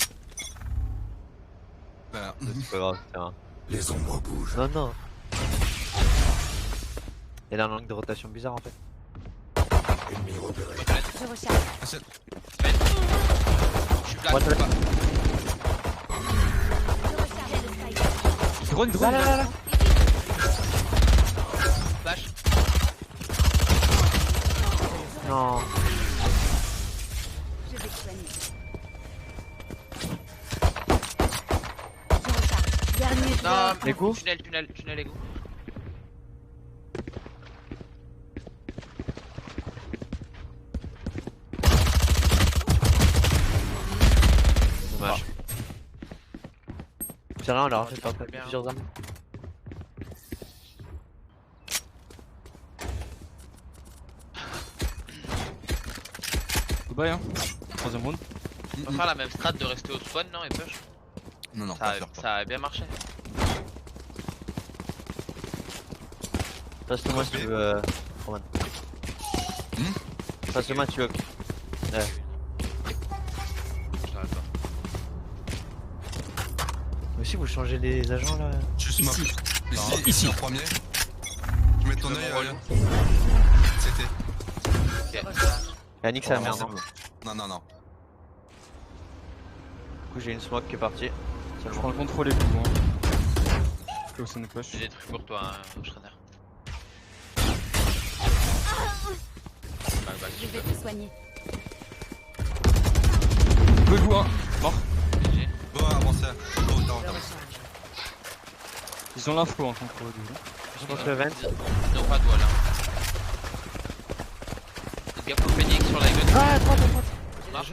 Voilà.
C'est pas grave, c'est rien.
Les ombres bougent.
Non, non. Il a un angle de rotation bizarre en fait.
Ennemi repéré.
Je recharge.
Je suis plat, je suis pas.
Je recharge le spike.
Drone, drone.
Flash.
Non.
Je vais te soigner. Je recharge. Dernier
Non,
joueur.
Ego.
tunnel ego.
Dommage. C'est rien, on l'a refait
bien.
plusieurs armes.
Goodbye, hein. Troisième round.
On va faire la même strat de rester au spawn, non, et push.
Non, non,
Ça,
pas faire.
ça a bien marché.
Passe-le-moi si tu veux, Roman. Passe-le-moi si tu veux.
Je savais pas.
Mais si vous changez les agents là.
Tu smoke. Ici, en premier. Tu mets ton
veux
œil.
mon rôle
C'était.
Ok.
Yannick, ça
Non,
merde.
c'est
Non.
bon. Non, non, non.
Du coup, j'ai une smoke qui est partie.
Je prends le contrôle et tout, hein. Que ça nous push.
J'ai des trucs pour toi, Shredder. Bah,
Je vais te soigner.
Good vous, hein. Mort.
GG.
Bon, avancez. Bon,
Je
t'as.
recharge.
Ils ont l'info en contre eux.
Je pense le vent.
Ils ont pas de wall, hein. Faites gaffe au Phoenix sur la gueule.
Ah, 30.
Marche.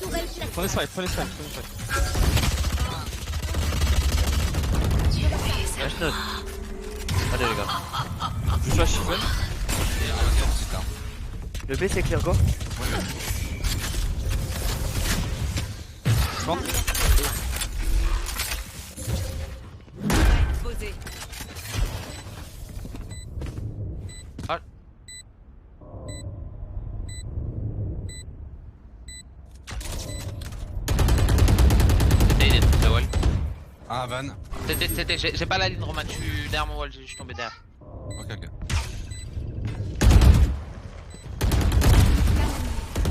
Tourelle placée.
Prenez strike, prenez strike, prenez strike.
Flash note. Allez les gars.
Je flash Shiven.
Le B c'est clear go.
Mort.
Posé.
Il est tout la wall.
Ah, van.
C'était, j'ai pas la ligne Roman, je suis derrière mon wall, je suis tombé derrière.
Ok, ok.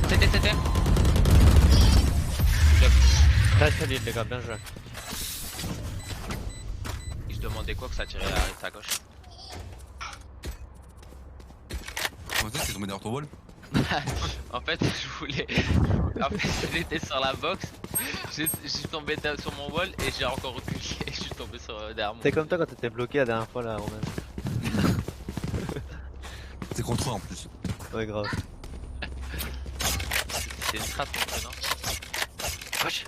C'était.
Très solide les gars, bien joué.
Il se demandait quoi que ça tirait à sa gauche.
Comment ça, t'es tombé derrière ton wall?
En fait, je voulais. En fait, j'étais sur la box, je suis tombé sur mon wall et j'ai encore reculé et je suis tombé sur derrière mon.
C'est comme toi quand t'étais bloqué la dernière fois là, Roman.
T'es contre eux en plus.
Ouais, grave.
C'est une strat contre eux, non?
Wesh.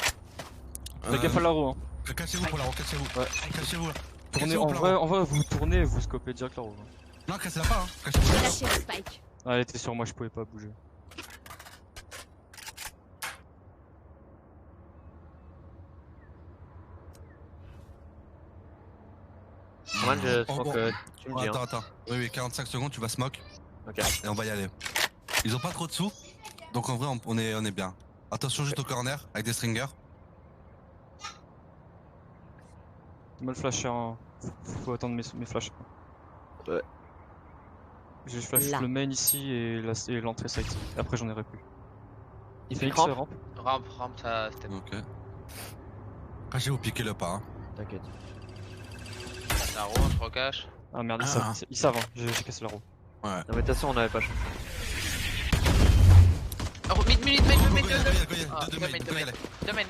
Faites gaffe à la roue, hein.
Cassez-vous pour la roue, cassez-vous.
Ouais.
Cassez-vous là.
Tournez,
Cassez-vous
en
pour la
vrai,
roue.
vous tournez et vous scopez direct la roue. hein.
Non, cassez-la pas, hein. Cassez-vous.
J'ai lâché le spike.
Ah, elle était sur moi, je pouvais pas bouger.
Roman, je
Oh,
smoke,
oh.
tu me dis.
Attends,
Hein.
attends. Oui, 45 secondes, tu vas smoke.
Ok.
Et on va y aller. Ils ont pas trop de sous. Donc en vrai, on est bien. Attention juste au corner avec des stringers.
Mal flasher, hein. Faut attendre mes flashs.
Ouais.
J'ai flash
Là.
le main ici et l'entrée site. Et après j'en aurai plus.
Il fait
Phoenix
cramp.
rampe.
Rampe, ça c'était bon.
Ok. Cachez-vous, piquez le pas. Hein.
T'inquiète.
La roue, on se recache.
Ah merde,
Ah.
ils savent, hein. J'ai cassé la roue.
Ouais.
Non mais de toute façon on avait pas chaud.
Oh, mid,
Go, go, go,
deux. Ah,
deux
deux
mains,
mains,
deux mains.
deux mains.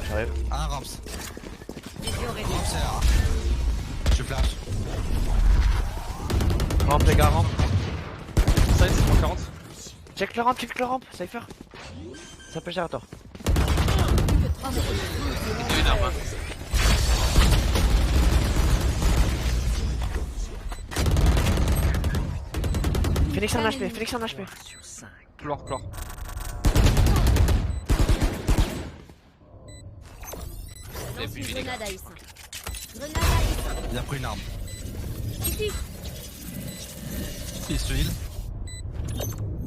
J'arrive.
Ah, Ramps.
Ignorez.
Ramps, je flash.
Rampe les gars, rampe.
Site, c'est 40.
Check le ramp, Cypher. Ça peut gérer à tort.
Une arme. Hein.
Phoenix en HP.
Pleure.
Et puis j'ai des gars.
Grenade à essaim. Grenade à essaim.
Il a pris une arme.
Ici.
Il se heal.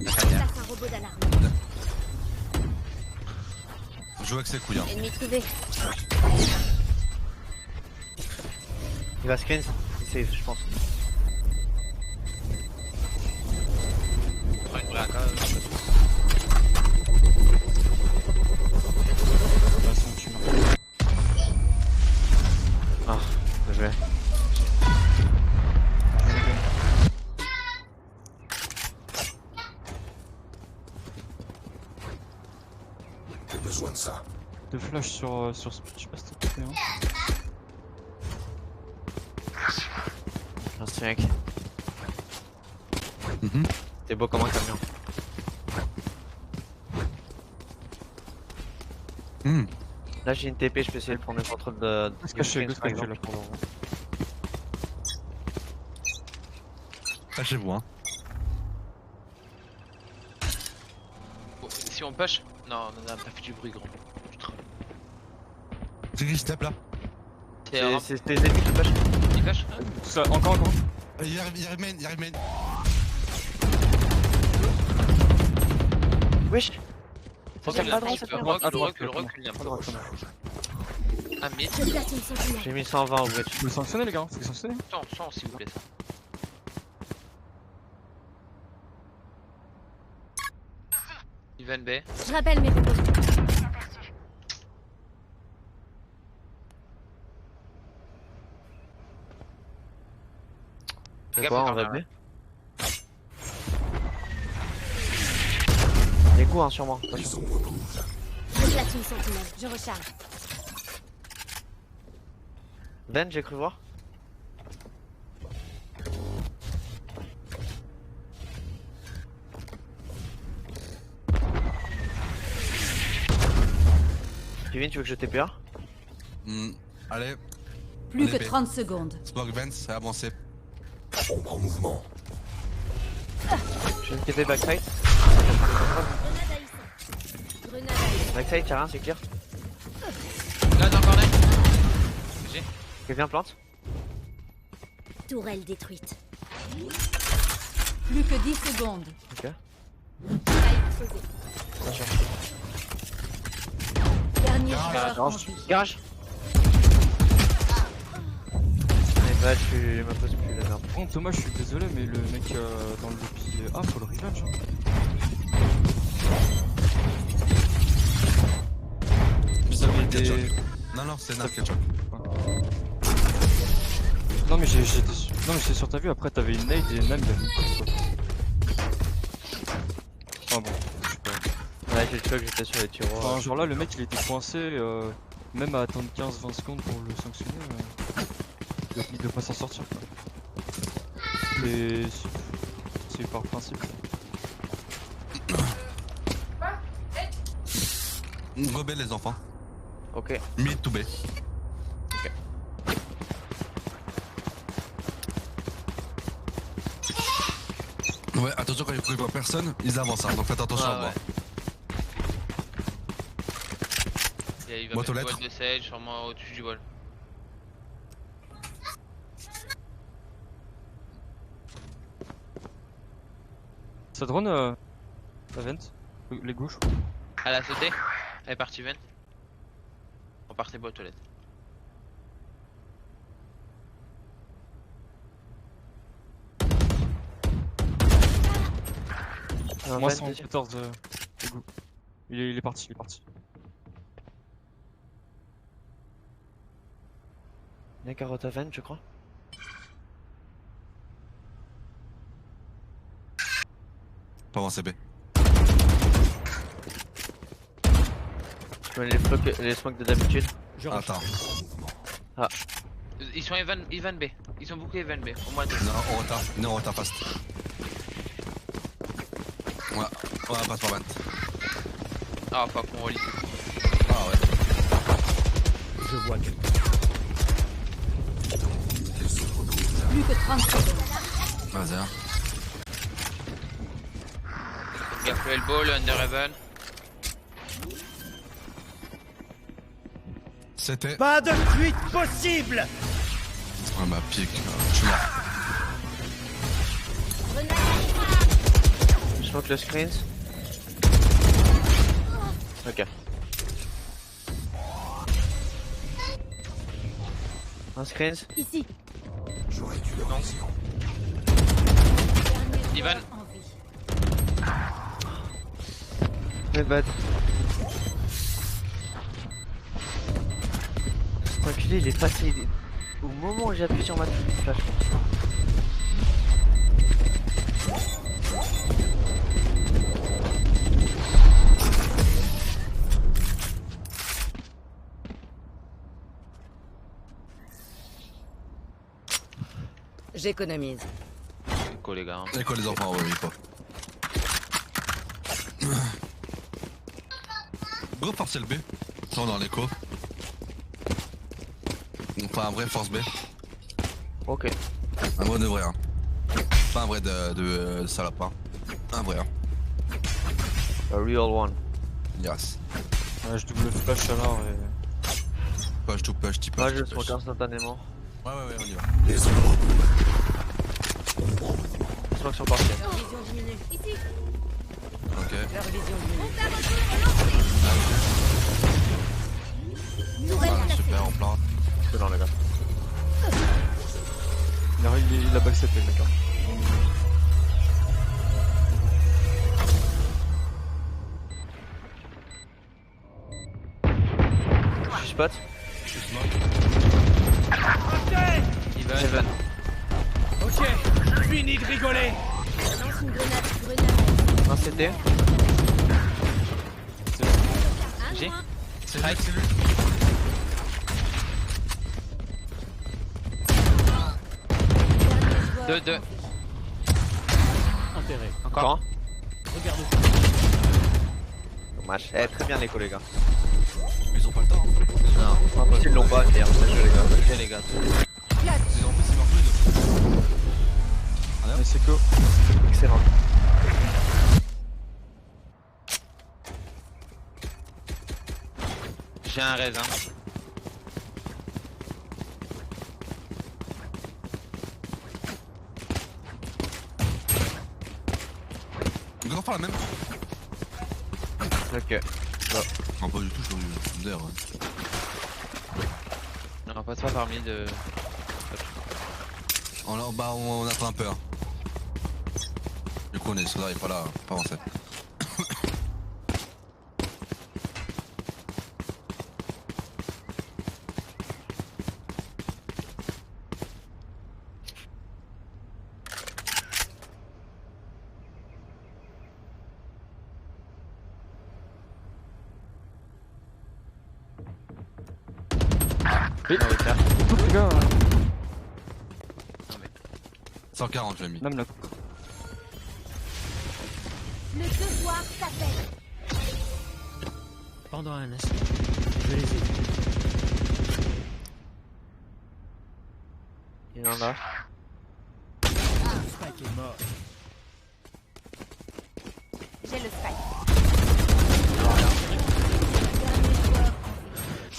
Place un robot d'alarme.
Joue avec ses couilles. Hein.
Ennemi trouvé.
Il va screen, c'est safe, je pense.
Prends une braque.
Là, son tue.
Ah, bien joué.
J'ai besoin de ça.
De flash sur speed, je sais pas si t'as fait, hein.
Merci mec.
Mhm.
T'es beau comme un camion.
Hmm.
Là j'ai une TP, je peux essayer de prendre le contrôle de.
Qu'est-ce que je fais,
par
là
exemple.
pour l'heure.
Lâchez-vous hein.
Bon, si on push. Non, on a pas fait du bruit, gros. Putain.
C'est qui step là?
C'est des ennemis qui push.
Il push?
Ça, encore.
Il arrive main.
Wesh.
Ça,
c'est
c'est
pas
le
droit,
type
c'est pas
droit.
recule un peu. Ah, mais
Je place une sentinelle.
J'ai mis 120 au bridge.
Faut le sanctionner, les gars, faut le sanctionner.
sans s'il vous plaît, ça. Even B.
Je rappelle mes robots.
C'est
Gaffe
quoi,
au
on va
corner,
B? Des coups hein, sur moi.
Les ombres bougent.
Je place une sentinelle. Je recharge.
Ben, j'ai cru voir. Kevin, tu veux que je TPA?
Allez,
Plus que
épée.
30 secondes.
smoke Vance, avancez.
Ombre en mouvement.
Je vais me TP backside.
Grenade à essaim. Grenade à essaim.
Backside, y'a rien, c'est clear.
Là, dans le corner. J'ai.
Quelqu'un plante?
Tourelle détruite.
Plus que 10 secondes.
Ok.
Taille posée.
Bien sûr.
Dernier
Garage,
joueur en
Garage.
vie.
Garage. Mais bah, tu me poses plus la merde.
Bon, Thomas, je suis désolé, mais le mec dans le lobby A, faut le revenge. Hein. Vous avez des.
Non, c'est Naf qui a choc.
Non, mais j'étais sur ta vue, après t'avais une nade et Nam il avait une coupe, quoi. Ah bon, je sais pas.
Ouais, j'ai le choc, j'étais sur les tiroirs.
Enfin, genre là, le mec il était coincé, même à attendre 15-20 secondes pour le sanctionner. Il doit pas s'en sortir, quoi. Mais c'est par principe.
Rebelle les enfants.
Ok.
Mid to B. Ouais, attention quand ils voient personne, ils avancent, hein, donc faites attention à moi.
Il va
Boîte aux
mettre
lettres.
wall de sage, sûrement au-dessus du wall.
Ça drone la vent, les gauches.
Elle a sauté. Elle est partie vent. On partait boîte aux lettres.
Moi
Ben,
114 les goûts. Il est parti,
Il y a carotte à veine, je crois.
Pas avancer B.
Je mets les smokes de d'habitude.
Attends.
Ils sont even B. Ils sont beaucoup even B. Au moins deux.
Non, on retard fast. Ouais, Ouais, passe par 20.
Ah, fuck, mon Wally.
Ah ouais.
Je vois que...
Plus que 30 secondes.
Vas-y, hein.
Gaffe le elbow, le under heaven.
C'était.
Pas de fuite possible.
Ouais, ma pique, je suis mort.
Je smoke le screens. Ok. Un screens.
Ici.
J'aurais dû leur dire.
Ivan.
En vie.
Mais bad. Cet enculé il est passé au moment où j'ai appuyé sur ma flash.
J'économise.
Quoi les gars.
C'est quoi les enfants, ouais, quoi. Go forcer le B. Sont dans l'écho. Enfin un vrai force B.
Ok.
Un vrai de vrai hein. Pas un vrai de salopard. Un vrai hein.
A real one.
Yes.
Ouais, je double flash alors et...
Push to push, type
Moi
push.
je
to
smoke
push.
instantanément.
Ouais, on y va.
Les ombres.
Smoke sur partiel.
Leur vision diminue.
Ici.
Ok.
Leur vision diminue.
Nouvelle
Ah,
placée.
super, on plante.
C'est dans les gars.
Il a backstepé le mec. Hein.
Je suis spot.
Ivan.
Heaven.
Ok, fini de rigoler.
Lance une grenade.
Un CT.
Un
J'ai.
moins.
C'est lui, c'est lui.
Dernier joueur
2-2.
en vie.
Intérêt.
Encore un.
Regarde.
Dommage. Eh, très bien l'écho les gars.
Ils ont pas le temps. Hein.
Non, ils l'ont pas, merde. Bien joué les gars.
Ok les gars.
Ils ont plus, c'est marqué les deux.
Mais c'est que...
Excellent.
J'ai un raisin.
Ils vont faire la même.
Ok.
Non, pas du tout, je suis d'air. Ouais.
Non, on passe pas parmi de.
On attend un peu. Hein. Du coup, on est sur là, il est pas là, pas avancé.
Tout les gars.
140, je l'ai mis.
Nam là.
Le devoir s'appelle.
Pendant un instant, je les ai vus.
Il en a.
Spike est mort.
J'ai le spike. Dernier joueur en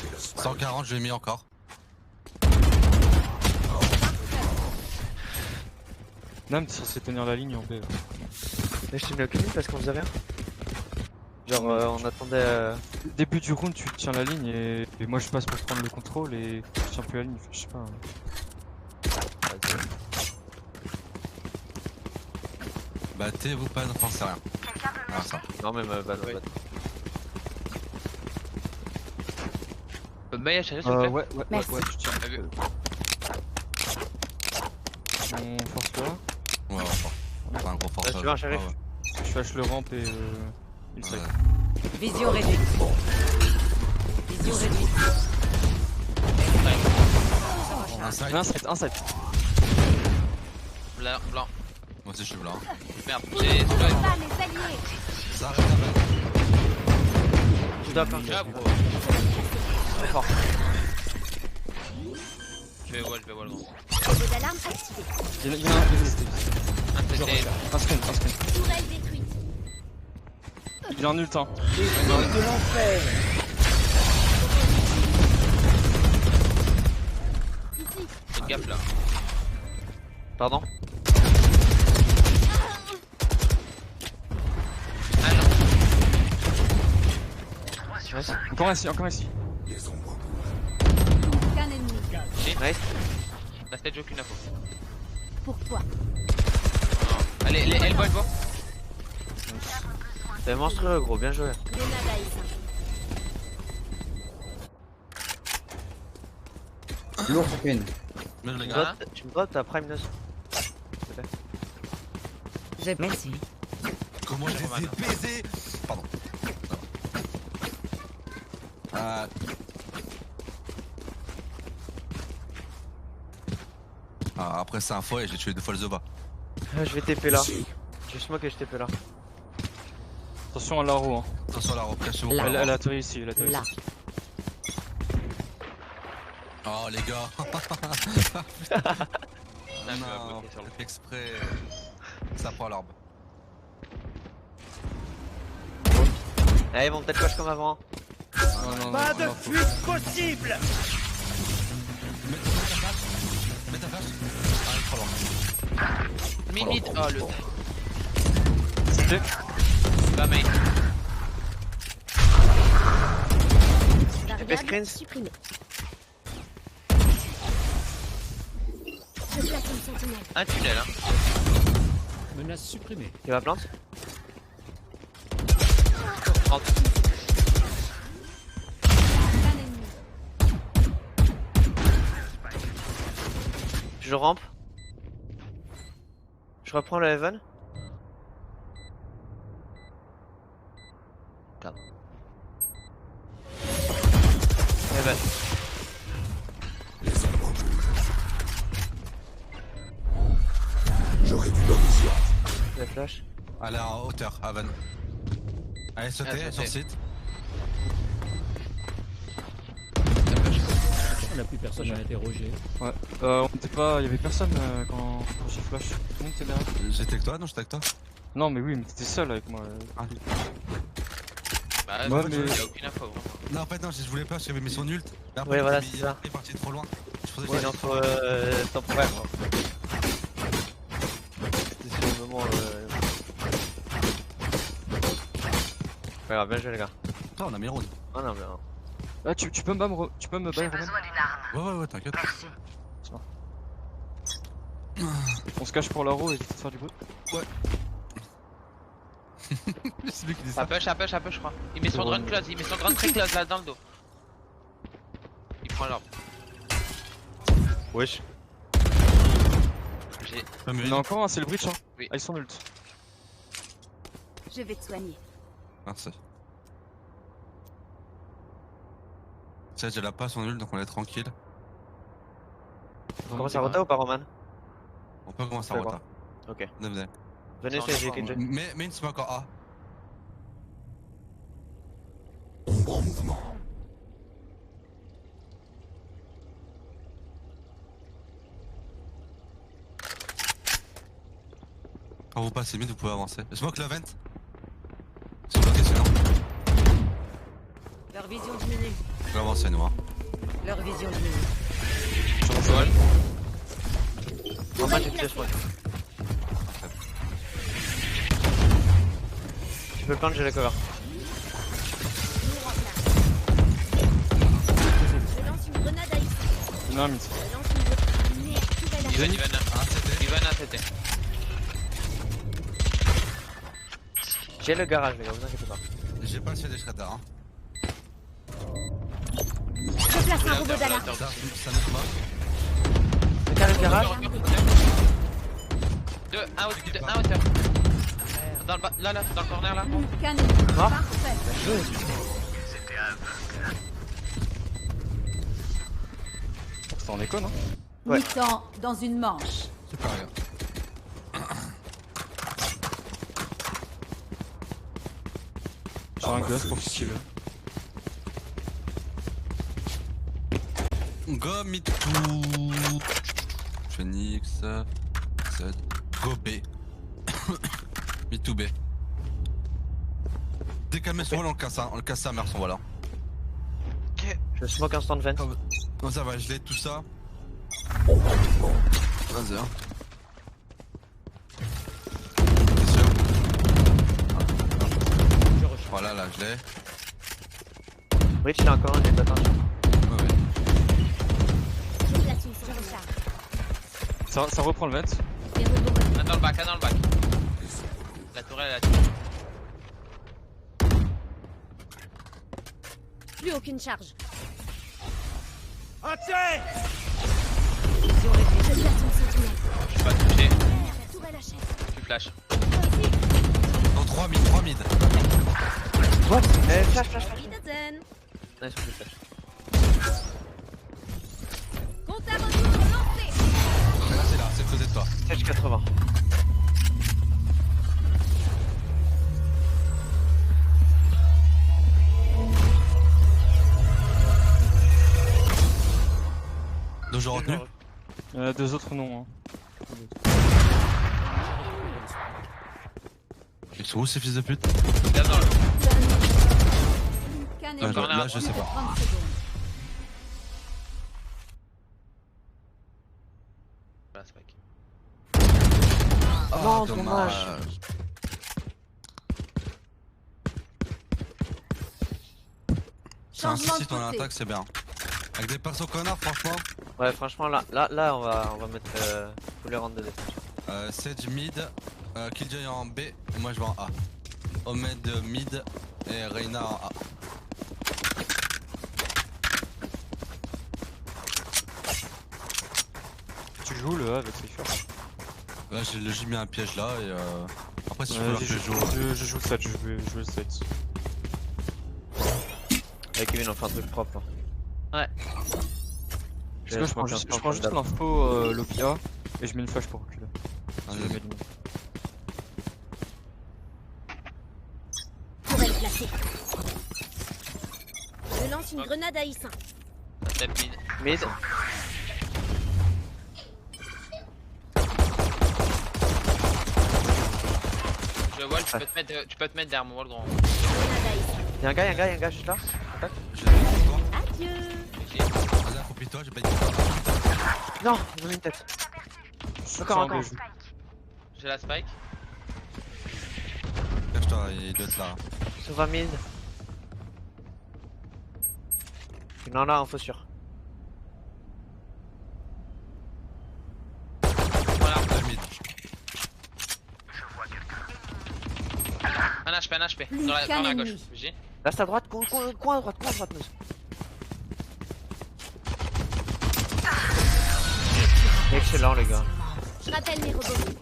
vie.
140, je l'ai mis encore.
Nam, t'es censé tenir la ligne en B.
Mais je t'ai mis au clean parce qu'on faisait rien. Genre on attendait.
Début du round, tu tiens la ligne et moi je passe pour prendre le contrôle et je tiens plus la ligne. Je sais pas.
Battez-vous pas, n'en pensez rien. Ah, ça.
Non mais bah non.
Oui.
Bah,
Bonne maille, s'il te plaît.
Ouais,
Merci.
je tiens.
Ah, vu.
On force là.
Ouais, enfin. Pas un gros forçage.
tu veux un shérif?
Ouais,
Je flash le ramp et il
ouais.
sait.
Vision réduite. Vision réduite.
Un side.
Un set.
Blanc, blanc.
Moi aussi, je suis blanc.
Merde, j'ai.
Pas les alliés.
Ça arrête là.
Tu dois planter.
Ah, gros.
Très fort.
Je vais wall gros.
Combo d'alarme activé.
Il y en a un
Un CT.
Un screen.
Tourelle détruite.
Il est en ult hein.
De l'enfer.
Ici.
Faites gaffe là.
Pardon.
Ah non.
Encore ici.
Les ombres.
Qu'un ennemi.
Nice.
La stage aucune info.
Pour toi.
Allez, elle voit.
C'est monstrueux gros, bien joué.
Grenade à essaim.
Lourd, ça fait une.
Bien les
Tu me
gars.
drops- Tu me drops ta prime 9.
Merci.
Comment je les ai baisés. Pardon. Ah, après c'est un foie et j'ai tué 2 fois le Zoba.
Ah, je vais TP là.
Ici.
Je smoke et je TP là.
Attention à la roue hein.
Attention à la robe, cachez-vous.
Là.
Elle a atterri ici,
Là.
Oh les gars.
Ah, je vais
Non,
bloquer sur le
fait exprès. Ça prend l'arbre.
Eh, ils vont peut-être coche comme avant.
Non,
Pas de
non,
fuite possible.
Mets ta flash. Ah, trop loin.
Mid. Oh le.
C'était
Pas main.
TP screens.
Supprimé. Je place une sentinelle.
Un tunnel hein.
Menace supprimée.
Il va plante.
Qu'un ennemi.
Je rampe. Je reprends le Heaven. Calme. Heaven.
Les ombres bougent. J'aurais dû leur vision.
La flash.
Allez en hauteur, Haven. Allez sauter sur site.
On n'a plus personne à interroger.
Ouais. On était pas. Y'avait personne quand j'ai flash. Tout le monde était derrière.
J'étais avec toi, non j'étais avec toi.
Non mais oui mais t'étais seul avec moi.
Bah
Ouais,
non,
mais-
il y a aucune info vraiment.
Non en fait non, je voulais pas, j'avais mis son ult. Et après,
Ouais, voilà,
il
c'est ça.
est parti trop loin. Je pensais que
C'est
j'étais
une info temporaire. Moi. C'était sur le moment. Pas grave, bien joué les gars.
Putain, on a mis le round.
Ah non, mais non.
Ah tu peux me bailler Roman.
Ouais, t'inquiète.
On se cache pour la roue et évite de faire du bruit.
C'est lui qui dit
Ça
ça.
push, je crois. Il met son drone close, il met son drone très close là dans le dos. Il prend l'arbre.
Wesh.
J'ai.
Ouais, mais
Il y en a encore un, c'est le bridge hein.
Oui.
Ah ils sont ult.
Je vais te soigner.
Merci. Ça, j'ai la passe en ult donc on est tranquille.
On commence à rota ou pas, Roman?
On peut commencer à
Fais voir.
retard.
Ok.
Venez.
Venez
Ça,
chez
on est
G,
fort,
Kenji.
Mais une smoke en A.
Ombre en mouvement.
Quand vous passez mid, vous pouvez avancer. Smoke le vent. C'est bloqué sinon.
Leur vision diminue.
Je vais avancer nous. Hein.
Leur vision diminue.
Sur le sol.
Roman, j'ai plus de smoke. Tu peux prendre, j'ai la cover.
Je lance une grenade à essaim.
Il y en a un mid.
Je lance une grenade. Merde, tourelle à
Ivan un CT.
J'ai le garage, les gars, vous inquiétez pas.
J'ai pas le ciel des shredders. Hein.
Je place un robot d'alarme.
Ça nous smoke.
Le carré de garage.
Un hauteur. Dans le bas, là, dans le corner là.
Qu'un ennemi.
Mort.
Parfait.
C'est en école hein.
Ouais.
Mi-temps dans une manche.
C'est pas rien.
faire un ghost pour ce qu'il veut.
Go mid to Phoenix, Z, go B. Mid to B. Dès qu'elle met son wall, on le casse sa mère son wall.
Ok. Je smoke instant vent.
Comme ça va geler tout ça. Vas-y hein. T'es sûr?
Je recharge.
Voilà là je l'ai.
Rich il a encore un, il est attention.
Ouais.
Je place une je recharge.
Ça reprend le vent.
Les robots reviennent.
Un dans le bac, un dans le bac. La tourelle elle a tué.
Plus aucune charge.
Entier.
Je place une sentinelle.
Je suis pas touché.
La tourelle achève.
Tu flash.
Dans 3 mid.
What? Flash.
Wiedersehen.
Nice, on peut flash.
Compte à rebours lancé.
Là, c'est côté de toi.
Stage 80.
Deux jours retenus.
Deux autres non. Hein.
Ils sont où ces fils de pute?
Là dans le.
Canne
Ouais,
Encore
là
un.
je sais pas.
30 secondes.
Voilà, spike.
Non, dommage.
C'est un
Changement
souci
de
ton
côté.
attaque, c'est bien. Avec des persos connards, franchement.
Ouais, franchement, là, on va mettre tous les rounds de défense.
Sage mid, Killjoy en B, et moi je vais en A. Omed mid et Reyna en A.
Tu joues le A avec les fleurs.
Là j'ai mis un piège là et après si tu veux
Ouais,
que je joue.
je joue le 7, je vais jouer le 7.
Avec Kevin, on fait un truc propre. Hein.
Parce que je prends juste l'info lobby A et je mets une flash pour reculer.
Allez,
Je le mets limite.
Tourelle placée. Je lance une grenade à Issin.
Step mid.
Mid.
Je wall, tu peux te mettre derrière mon wall grand.
Grenade à Issin.
Y'a un gars juste là.
je l'ai mis devant.
Adieu.
Ok.
Vas-y, accroupis-toi, j'ai pas été.
Non, ils ont une tête. Encore.
J'ai la spike.
Cache-toi, il doit être là.
Sur 20 mid. Il en a info sûr.
Voilà.
Deux mid.
Un HP.
Plus
Dans la
qu'un
gauche.
ennemi.
J'ai.
Là, c'est à droite, coin à droite, nous. Excellent, les gars.
Je rappelle mes robots.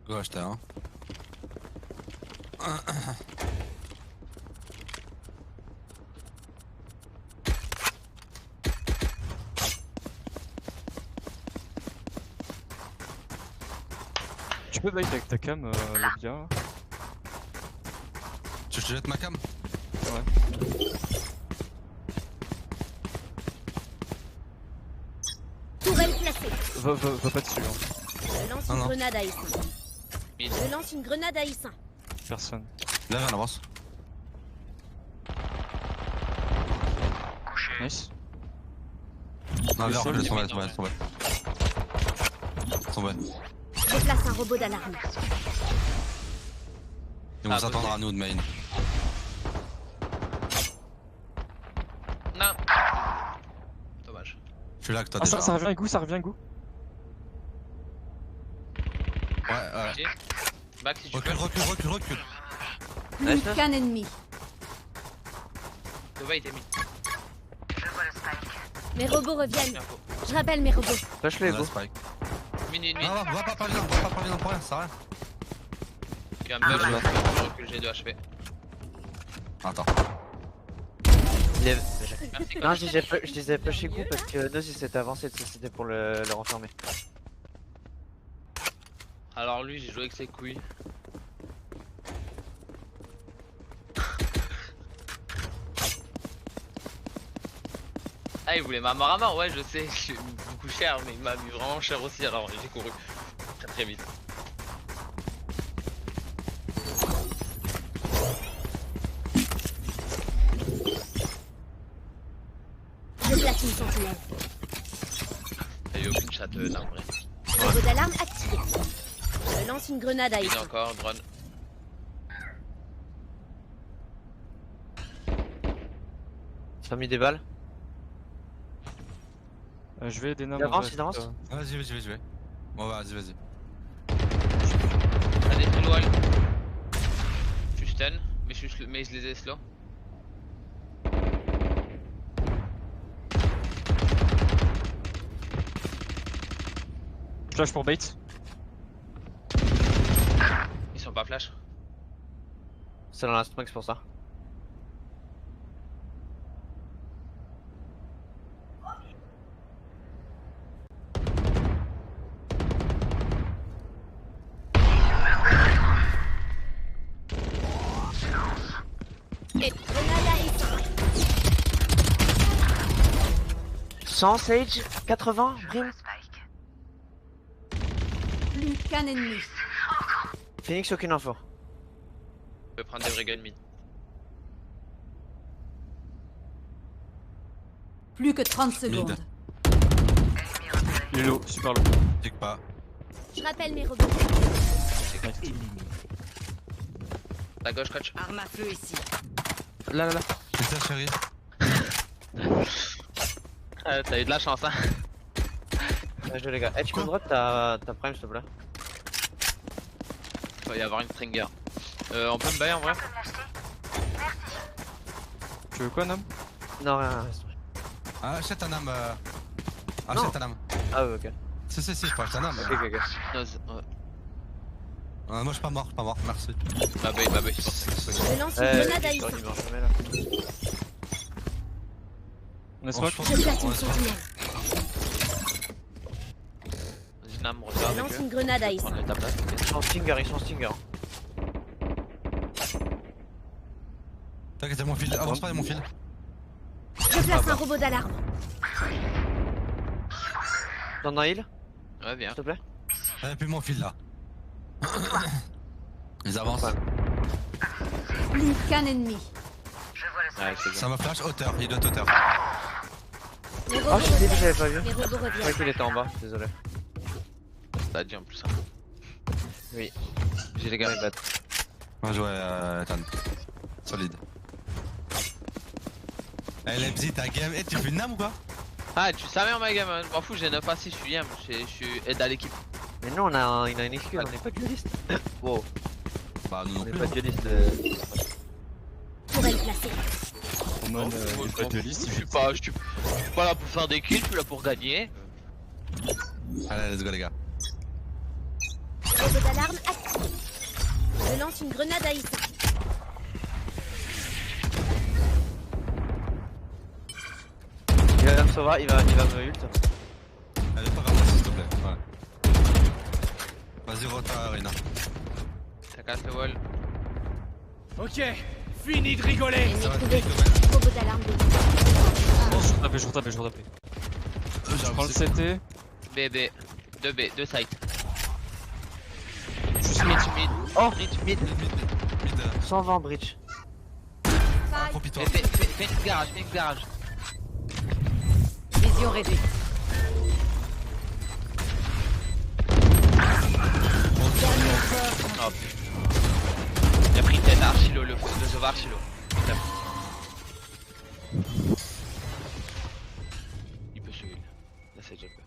Go acheter un.
Tu peux bait avec ta cam lobby A.
Tu veux que je te jette ma cam?
Ouais.
Tourelle placée.
Va pas dessus, hein.
Je lance
Non,
une
non.
grenade à Issin.
Mid.
Je lance une grenade à Issin.
Personne.
Là, viens, on avance.
Nice.
Non,
Le
viens,
sol,
ils
il
sont
est
bêtes,
mid,
ils sont bêtes. Ils sont bêtes.
Je place un robot d'alarme.
Ils vont
Ah,
s'attendre
ok.
à nous de main.
Non. Dommage.
Je suis là que toi
Ah,
déjà.
ça revient à goût,
Ouais.
Ok. Back si tu peux.
Recule.
Plus
Nice.
qu'un ennemi.
Tova il était mid.
Mes robots reviennent.
Info.
Je rappelle mes robots.
Flash les
On a
go.
Spike.
Mid.
Ah, va pas parler non pour rien, ça sert à rien.
Il y a un bug. Je recule, j'ai 2 HP.
Attends.
Merci.
Non, je disais pas chez Goût parce que Nose il s'était avancé, c'était pour le renfermer.
Alors lui, j'ai joué avec ses couilles. Ah, il voulait ma mort à mort, ouais, je sais, j'ai mis beaucoup cher, mais il m'a mis vraiment cher aussi, alors j'ai couru très très vite.
Je place une sentinelle.
Il y a eu aucune chatte en vrai.
Robot d'alarme activé. Je lance une grenade à
Il est
effet.
encore, drone.
Ça a mis des balles.
Je vais aider Nam.
Il
en
avance,
vrai,
il avance.
Vas-y, vas-y. Bon, vas-y, vas-y.
T'as des full wall. Je suis stun, mais je les ai slow.
Flash pour bait.
Ils sont pas flash.
C'est dans la smoke, c'est pour ça.
Et grenade à effet.
100 Sage, 80, Brim.
Plus qu'un ennemi.
Phoenix, aucune info.
Je peux prendre des vrais guns mid.
Plus que 30 secondes.
Il est low, super low.
Check pas.
Je rappelle mes robots.
Ta gauche, coach.
Arme à feu ici.
Là, là, là.
C'est ça, chérie.
T'as eu de la chance, hein.
Dommage les gars. Eh, tu peux me drop ta prime s'il te plaît?
Il va y avoir une stringer. On peut me bailler en vrai?
Tu veux quoi, Nam?
Non, rien, reste.
Ah, achète un âme.
Non.
Achète un âme.
Ah ouais, ok.
Si, faut acheter un âme.
Ok, ok.
Non,
Moi, je suis pas mort, merci.
ma baille.
Je lance une grenade à
il
effet.
marche jamais là.
On est
Bon,
smoke.
je pense
Je place
qu'on
une
va se
sentinelle.
Vas-y, Nam,
Je
regarde.
lance une grenade à effet.
Prendre ta place.
Ils sont stinger, ils sont stinger.
T'inquiète, y'a mon fil. Avance pas, y'a mon fil.
Je place un robot d'alarme.
Dans un heal,
Ouais, bien.
s'il te plaît.
Y'a plus mon fil là. Ils avancent.
Ouais.
Plus qu'un ennemi.
Ouais, c'est
Ça me flash hauteur, il doit être hauteur.
Les
Oh,
robots
je sais que
reviennent.
j'avais pas vu.
Les robots
Je croyais
reviennent.
qu'il était en bas, désolé.
T'as dit en plus. Hein.
Oui.
J'ai les gars.
My bad.
Bien joué, Ethan. Solide. Eh, Lebzi, ta game. Eh, tu fais une âme ou quoi?
Ah, tu savais en ma game, je m'en fous, j'ai 9 assis, je suis YM, je suis aide à l'équipe.
Mais nous, on a une excuse, on n'est pas dueliste. Wow,
Bah, nous
on
non
n'est
plus.
pas dueliste.
Pour elle placer.
Roman,
je
il est pas de liste.
suis pas là pour faire des kills, je suis là pour gagner.
Allez, let's go, les gars.
Robot d'alarme activé. Je lance une grenade à effet.
Il va me sauver, il va me ult.
Allez, pas grave, s'il te plaît. Ouais. Vas-y, rota, Arena.
Ça casse le wall.
Ok, fini de rigoler.
Ennemi
Ça va,
trouvé.
t'es
Robot d'alarme de
Je retape. Je prends le
J'ai
CT.
B, 2B, 2 sites.
Juste
Mid,
mid.
mid.
Oh,
Mid.
mid.
120 bridge.
Profite-toi.
Fais une garage.
Vision réduite.
Oh. Il a pris une tête à Archilo, le Zova Archilo. Putain. Il peut se heal. Là c'est déjà peu.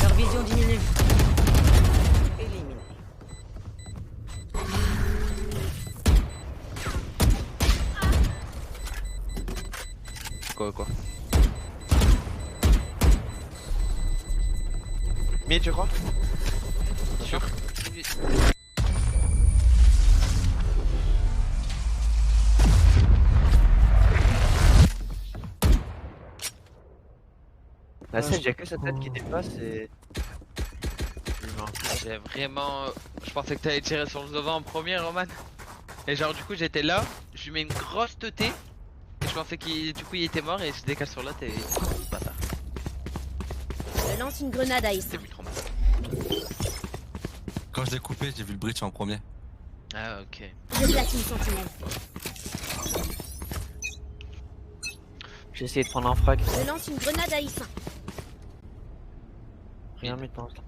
Leur vision diminue. Éliminé.
Quoi
Mid, je crois.
Sûr.
Ah, ça, y'a que sa tête qui dépasse et.
J'ai vraiment. Je pensais que t'allais tirer sur le Zova en premier, Roman. Et genre, du coup, j'étais là, je lui mets une grosse teuté. Et je pensais qu'il était mort et je décale sur l'autre et. Bâtard.
Je lance une grenade à Issa.
C'est plus trop mal.
Quand je l'ai coupé, j'ai vu le breach en premier.
Ah, ok.
Je place une sentinelle.
J'ai essayé de prendre un frag.
Je lance une grenade à Issa.
Rien mis pour l'instant.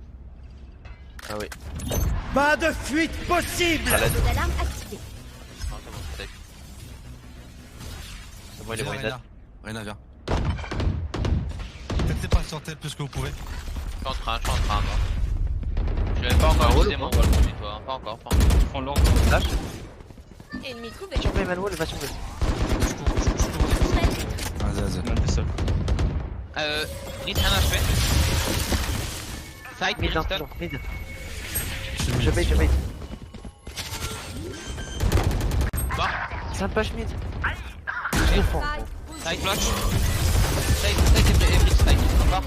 Ah oui.
Pas de fuite possible.
Feu d'alarme activé.
Non, c'est bon, c'est safe.
C'est bon, il est
Viens,
bon,
Reyna. Reyna, viens. Faites patienter le plus que vous pouvez.
Je suis en train, moi. Je vais pas encore utiliser mon wall pour lui, toi. Pas encore, pas encore.
Prends l'ordre.
Flash.
Ennemi trouvé.
Va surveiller Manuel, va surveiller.
Vas-y.
Même des seuls.
Bridge, un HP. Side,
Mid,
Bristol.
mid.
Je
Je bait.
Mort.
C'est un push mid. Je défends.
Side, flash. Side et Bridge, side. Encore.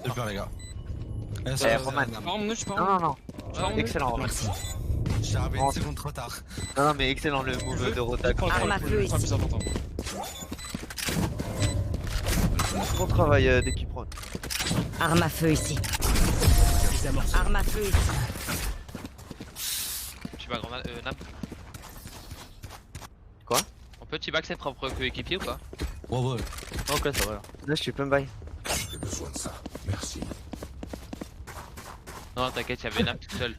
Super, les gars.
Roman.
Je suis pas
Non.
en
Excellent, Roman.
J'ai arrivé une seconde trop tard.
Non, mais excellent le move de Rota.
Arme à feu
C'est
ici.
plus important.
Bon travail d'équipe Ron.
Arme à feu ici. Arme à feu ici.
Tu vas grenade, Nab.
Quoi?
On peut t-back ses propres coéquipiers ou pas?
Ouais.
Ok, ça va là. Là, je suis plein buy.
J'ai besoin de ça. Merci.
Non, t'inquiète, y'avait Nab tout seul.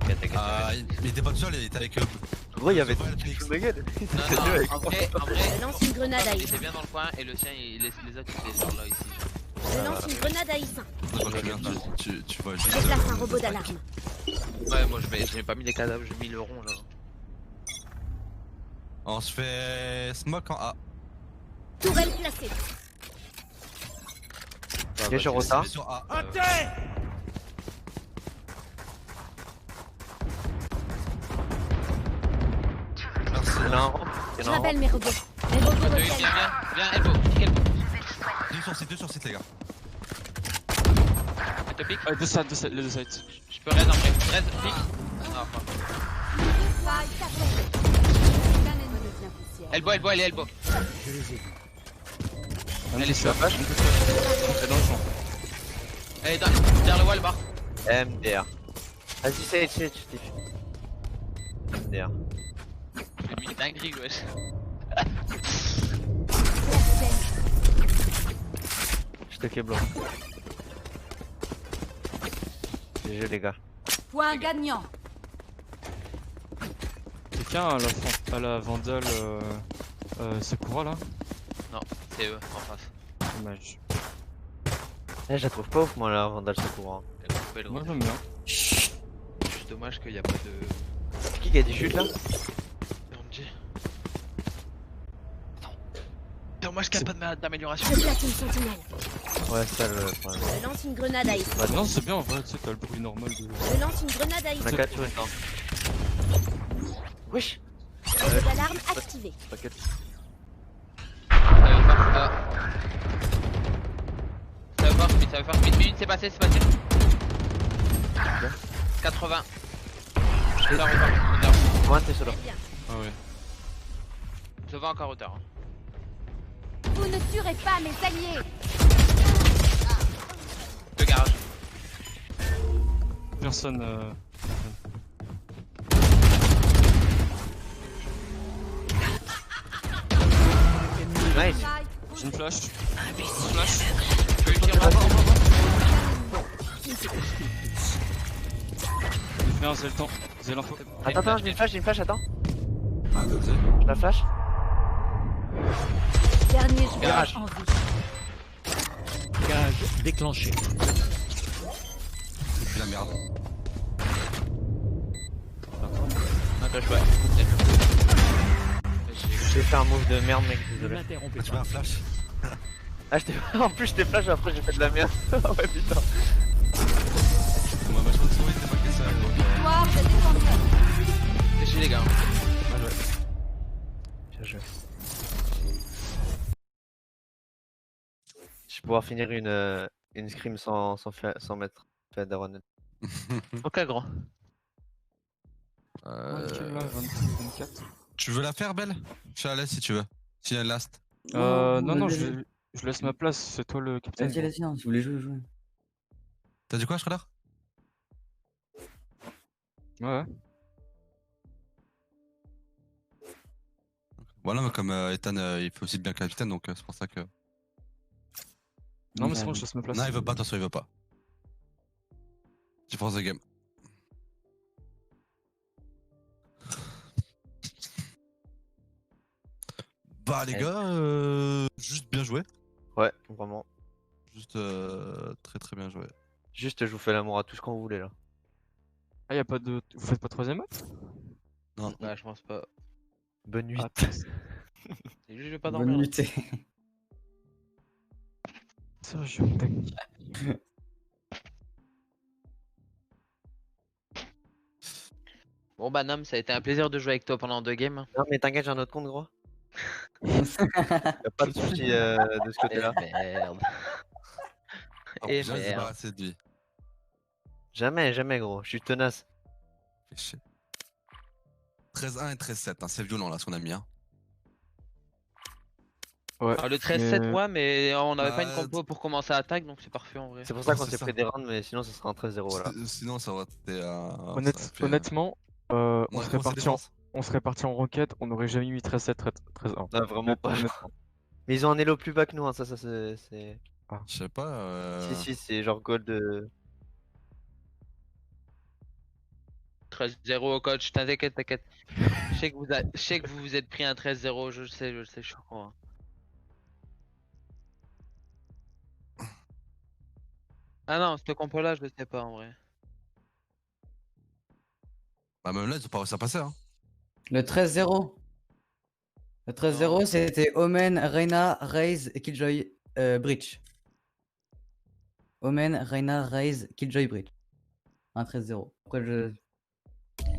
T'inquiète,
Ah, il était pas tout seul, il était avec.
Gros, il y avait
Zova et
tout
Phoenix.
le Megan.
Non, en vrai,
Je lance une grenade à
il
Issa.
était bien dans le coin et le sien, les autres ils étaient genre là ici.
Je lance une grenade à Issa.
Quand tu viens, tu vois juste.
Je place un robot d'alarme.
Ouais, moi j'ai pas mis les cadavres, j'ai mis le rond là.
On se fait smoke en A.
Tourelle placée.
Ok, je Rota.
Sur A.
À terre.
Merci.
Il y en a un rond.
Je rappelle mes robots. Mes robots
Viens,
recèlent.
viens, elbow, kick elbow.
Deux sur site, les gars.
Elle te pique.
Ouais, les deux sides.
Je peux raid en vrai. Raid, pique. Non, pas. Elbow, elle est elbow. Elle est sur.
C'est dans le champ.
Elle est derrière le wall bar.
MDR. Vas-y, c'est Steve. MDR.
J'ai mis une dinguerie, wesh.
Je te blanc. GG les gars.
Point gagnant.
Quelqu'un à la Vandal Sakura là?
Non, c'est eux en face.
Dommage.
Eh, je la trouve pas ouf moi la Vandal Sakura.
Elle a coupé le
Moi
gros.
j'aime bien.
Juste dommage qu'il y a pas de.
Qui a des chutes là?
Ornji. Dommage qu'il y a pas d'amélioration.
Je place une sentinelle.
Ouais, c'est ça le problème.
Je lance une grenade à Issa.
Non, c'est bien en vrai, tu sais, t'as le bruit normal de.
Je lance une grenade à
On a
Issa.
4 sur temps. Wesh!
Robot d'alarme activé.
T'inquiète.
Ça veut pas, minute, c'est passé. 80. Je vais hauteur.
Moi, t'es solo.
Bien.
Ah ouais.
Je vais encore hauteur.
Vous ne tuerez pas mes alliés.
Le garage.
Personne.
Nice.
J'ai une flash. Flash.
Je peux utiliser
J'ai fait un zèle temps. Zèle info.
Attends, j'ai une flash, attends.
Vas-y.
Je la flash.
Dernier
Garage.
joueur en vie.
Gage déclenché.
C'est la merde.
un touch pas.
J'ai fait un move de merde mec, désolé.
N'interrompez
Tu veux
pas.
un flash?
Ah, en plus j'étais flash après j'ai fait de la merde. Ah ouais putain.
Moi, je me souviens, t'es pas que ça.
Victoire de défenseur.
GG les gars.
Bien joué. Je vais pouvoir finir une scrim sans mettre fait d'Aaron.
Ok, grand.
Ok, là, 26-24.
Tu veux la faire, Belle? Je suis à l'aise si tu veux. Si elle last.
Non,
vas-y,
je laisse ma place, c'est toi le capitaine.
vas-y, vas-y, hein, si vous voulez jouer, jouer.
T'as dit quoi, Shredder?
Ouais.
Voilà, mais comme Ethan, il fait aussi bien que capitaine, donc c'est pour ça que.
Non, mais c'est bon, je laisse ma place.
Non, il veut pas, attention, il veut pas. Tu forces the game. Bah, les gars, juste bien joué.
Ouais, vraiment.
Juste très très bien joué.
Juste, je vous fais l'amour à tous quand vous voulez là.
Ah, y'a pas de. Vous faites pas troisième match?
Non.
Bah, je pense pas.
Bonne nuit.
Ah, putain,
C'est juste, je vais pas
Bonne
dormir.
nuit.
Sergio, tac.
Bon, bah, Nam, ça a été un plaisir de jouer avec toi pendant 2 games.
Non, mais t'inquiète, j'ai un autre compte, gros. Y'a pas de soucis de ce
Et
côté-là.
merde.
Ah,
Et
déjà, se
merde.
débarrasser de vie.
Jamais, jamais, gros. Je suis tenace.
Fais chier. 13-1 et 13-7, hein, c'est violent là ce qu'on a mis. Hein.
Ouais.
Alors, le 13-7,
mais-
ouais, mais on n'avait pas une
Bah,
compo pour commencer à attaque, donc c'est parfait en vrai.
C'est pour ça
Ouais,
qu'on
c'est
s'est
ça.
pris des rounds, mais sinon, ça sera un 13-0 là.
Sinon, ça aurait été.
Honnêtement,
On
on
aurait
serait
commencé
parti en,
défense.
on serait parti en requête, on aurait jamais mis 13-7, 13-1.
Non, vraiment pas.
Honnêtement.
Mais ils ont un elo plus bas que nous, hein, ça c'est.
Je sais pas.
Si, c'est genre gold.
13-0 coach, t'inquiète, t'inquiète. Je sais que vous vous êtes pris un 13-0, je le sais, je suis au courant. Ah non, ce compo là, je le sais pas en vrai.
Bah, même là, ils ont pas réussi à passer. Hein.
Le 13-0. Le 13-0, c'était Omen, Reyna, Raze, Killjoy, Breach. Omen, Reyna, Raze, Killjoy, Breach. Un 13-0. Après, je.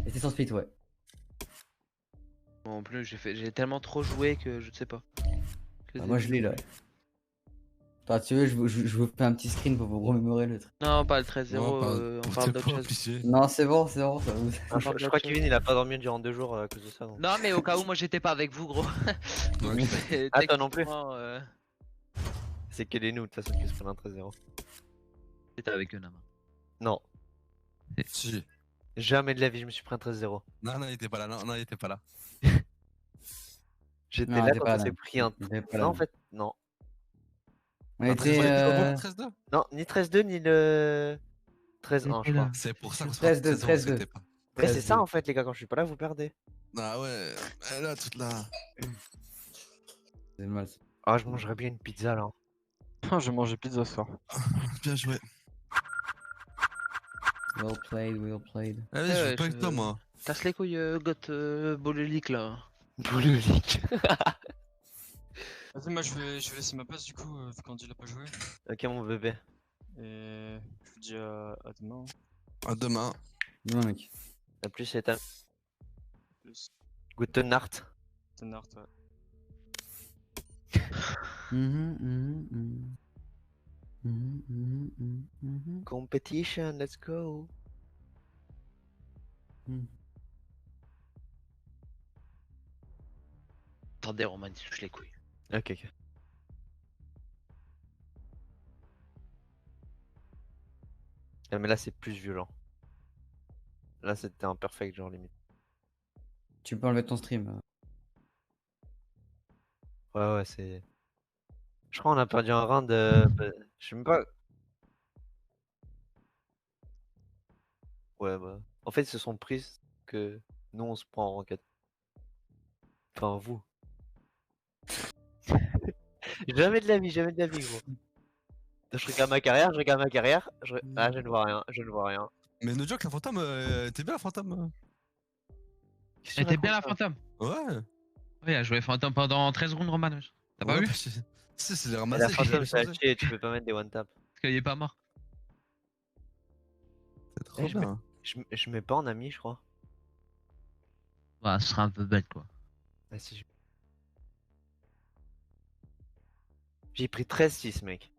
Et c'est sans split, ouais.
Bon, en plus, j'ai tellement trop joué que je ne sais pas.
Bah, moi, je l'ai là. Enfin, tu veux, je vous fais un petit screen pour vous remémorer le truc.
Non, pas le 13-0, on parle
T'es
d'autre
pas
chose.
obligé.
Non, c'est bon, ça vous.
Ah, je crois que Kevin il a pas dormi durant 2 jours à cause de ça. Donc.
Non, mais au cas où, moi j'étais pas avec vous, gros.
Ok.
Ah, toi non plus.
Techniquement,
C'est que les nous de toute façon qui se prennent un 13-0.
J'étais avec eux, Nama.
Non,
Si.
jamais de la vie je me suis pris un 13-0.
Non, il était pas là. Non, il était pas là.
J'étais
Non,
là
t'es
quand
pas
on
là.
s'est pris un.
Il était pas
Non,
là.
en fait, non.
On
Un
était.
13-2.
Non, ni 13-2 ni le 13-1, je crois.
C'est pour ça qu'on se
13-2,
13-0,
13-2.
c'était pas.
Mais c'est ça
13-2.
en fait, les gars, quand je suis pas là, vous perdez.
Ah ouais, elle a toute la.
C'est mal.
Ah, je mangerais bien une pizza là.
Ah, j'ai mangé pizza ce soir.
Bien joué.
Well played, well played.
Allez, je joue pas avec toi, moi.
Casse les couilles, Got Bololic là.
Boulolique.
Vas-y, moi je vais laisser ma place du coup, vu qu'Andy l'a pas joué.
Ok, mon bébé.
Et je vous dis à demain.
À demain.
Non, mec.
A plus, c'est un.
Plus.
Guten Nacht.
Tenart, ouais.
Competition, let's go.
Attendez, Roman, il touche les couilles.
Ok, ok. Ah, mais là, c'est plus violent. Là, c'était un perfect, genre limite.
Tu peux enlever ton stream.
Ouais, c'est. Je crois qu'on a perdu un round. Je sais même pas. Ouais, bah. En fait, ils se sont pris que nous, on se prend en ranked. Enfin, vous. Jamais de la vie, gros. Je regarde ma carrière, Ah, je ne vois rien, je ne vois rien.
Mais no joke, la fantôme, t'es bien la fantôme.
Qu'est-ce que
Elle
tu
était bien la
racontes,
fantôme.
Ouais.
Oui, elle a joué fantôme pendant 13 secondes, Roman. T'as pas
Ouais,
vu?
bah, Si, c'est les
là
ramasser.
La
j'ai
fantôme,
jamais
c'est à
changé.
chier, tu peux pas mettre des one tap.
Parce qu'il est pas mort.
C'est trop
je
bien.
Je mets pas en ami, je crois.
Bah, ce sera un peu bête quoi.
Ah, si, J'ai pris 13-6, mec.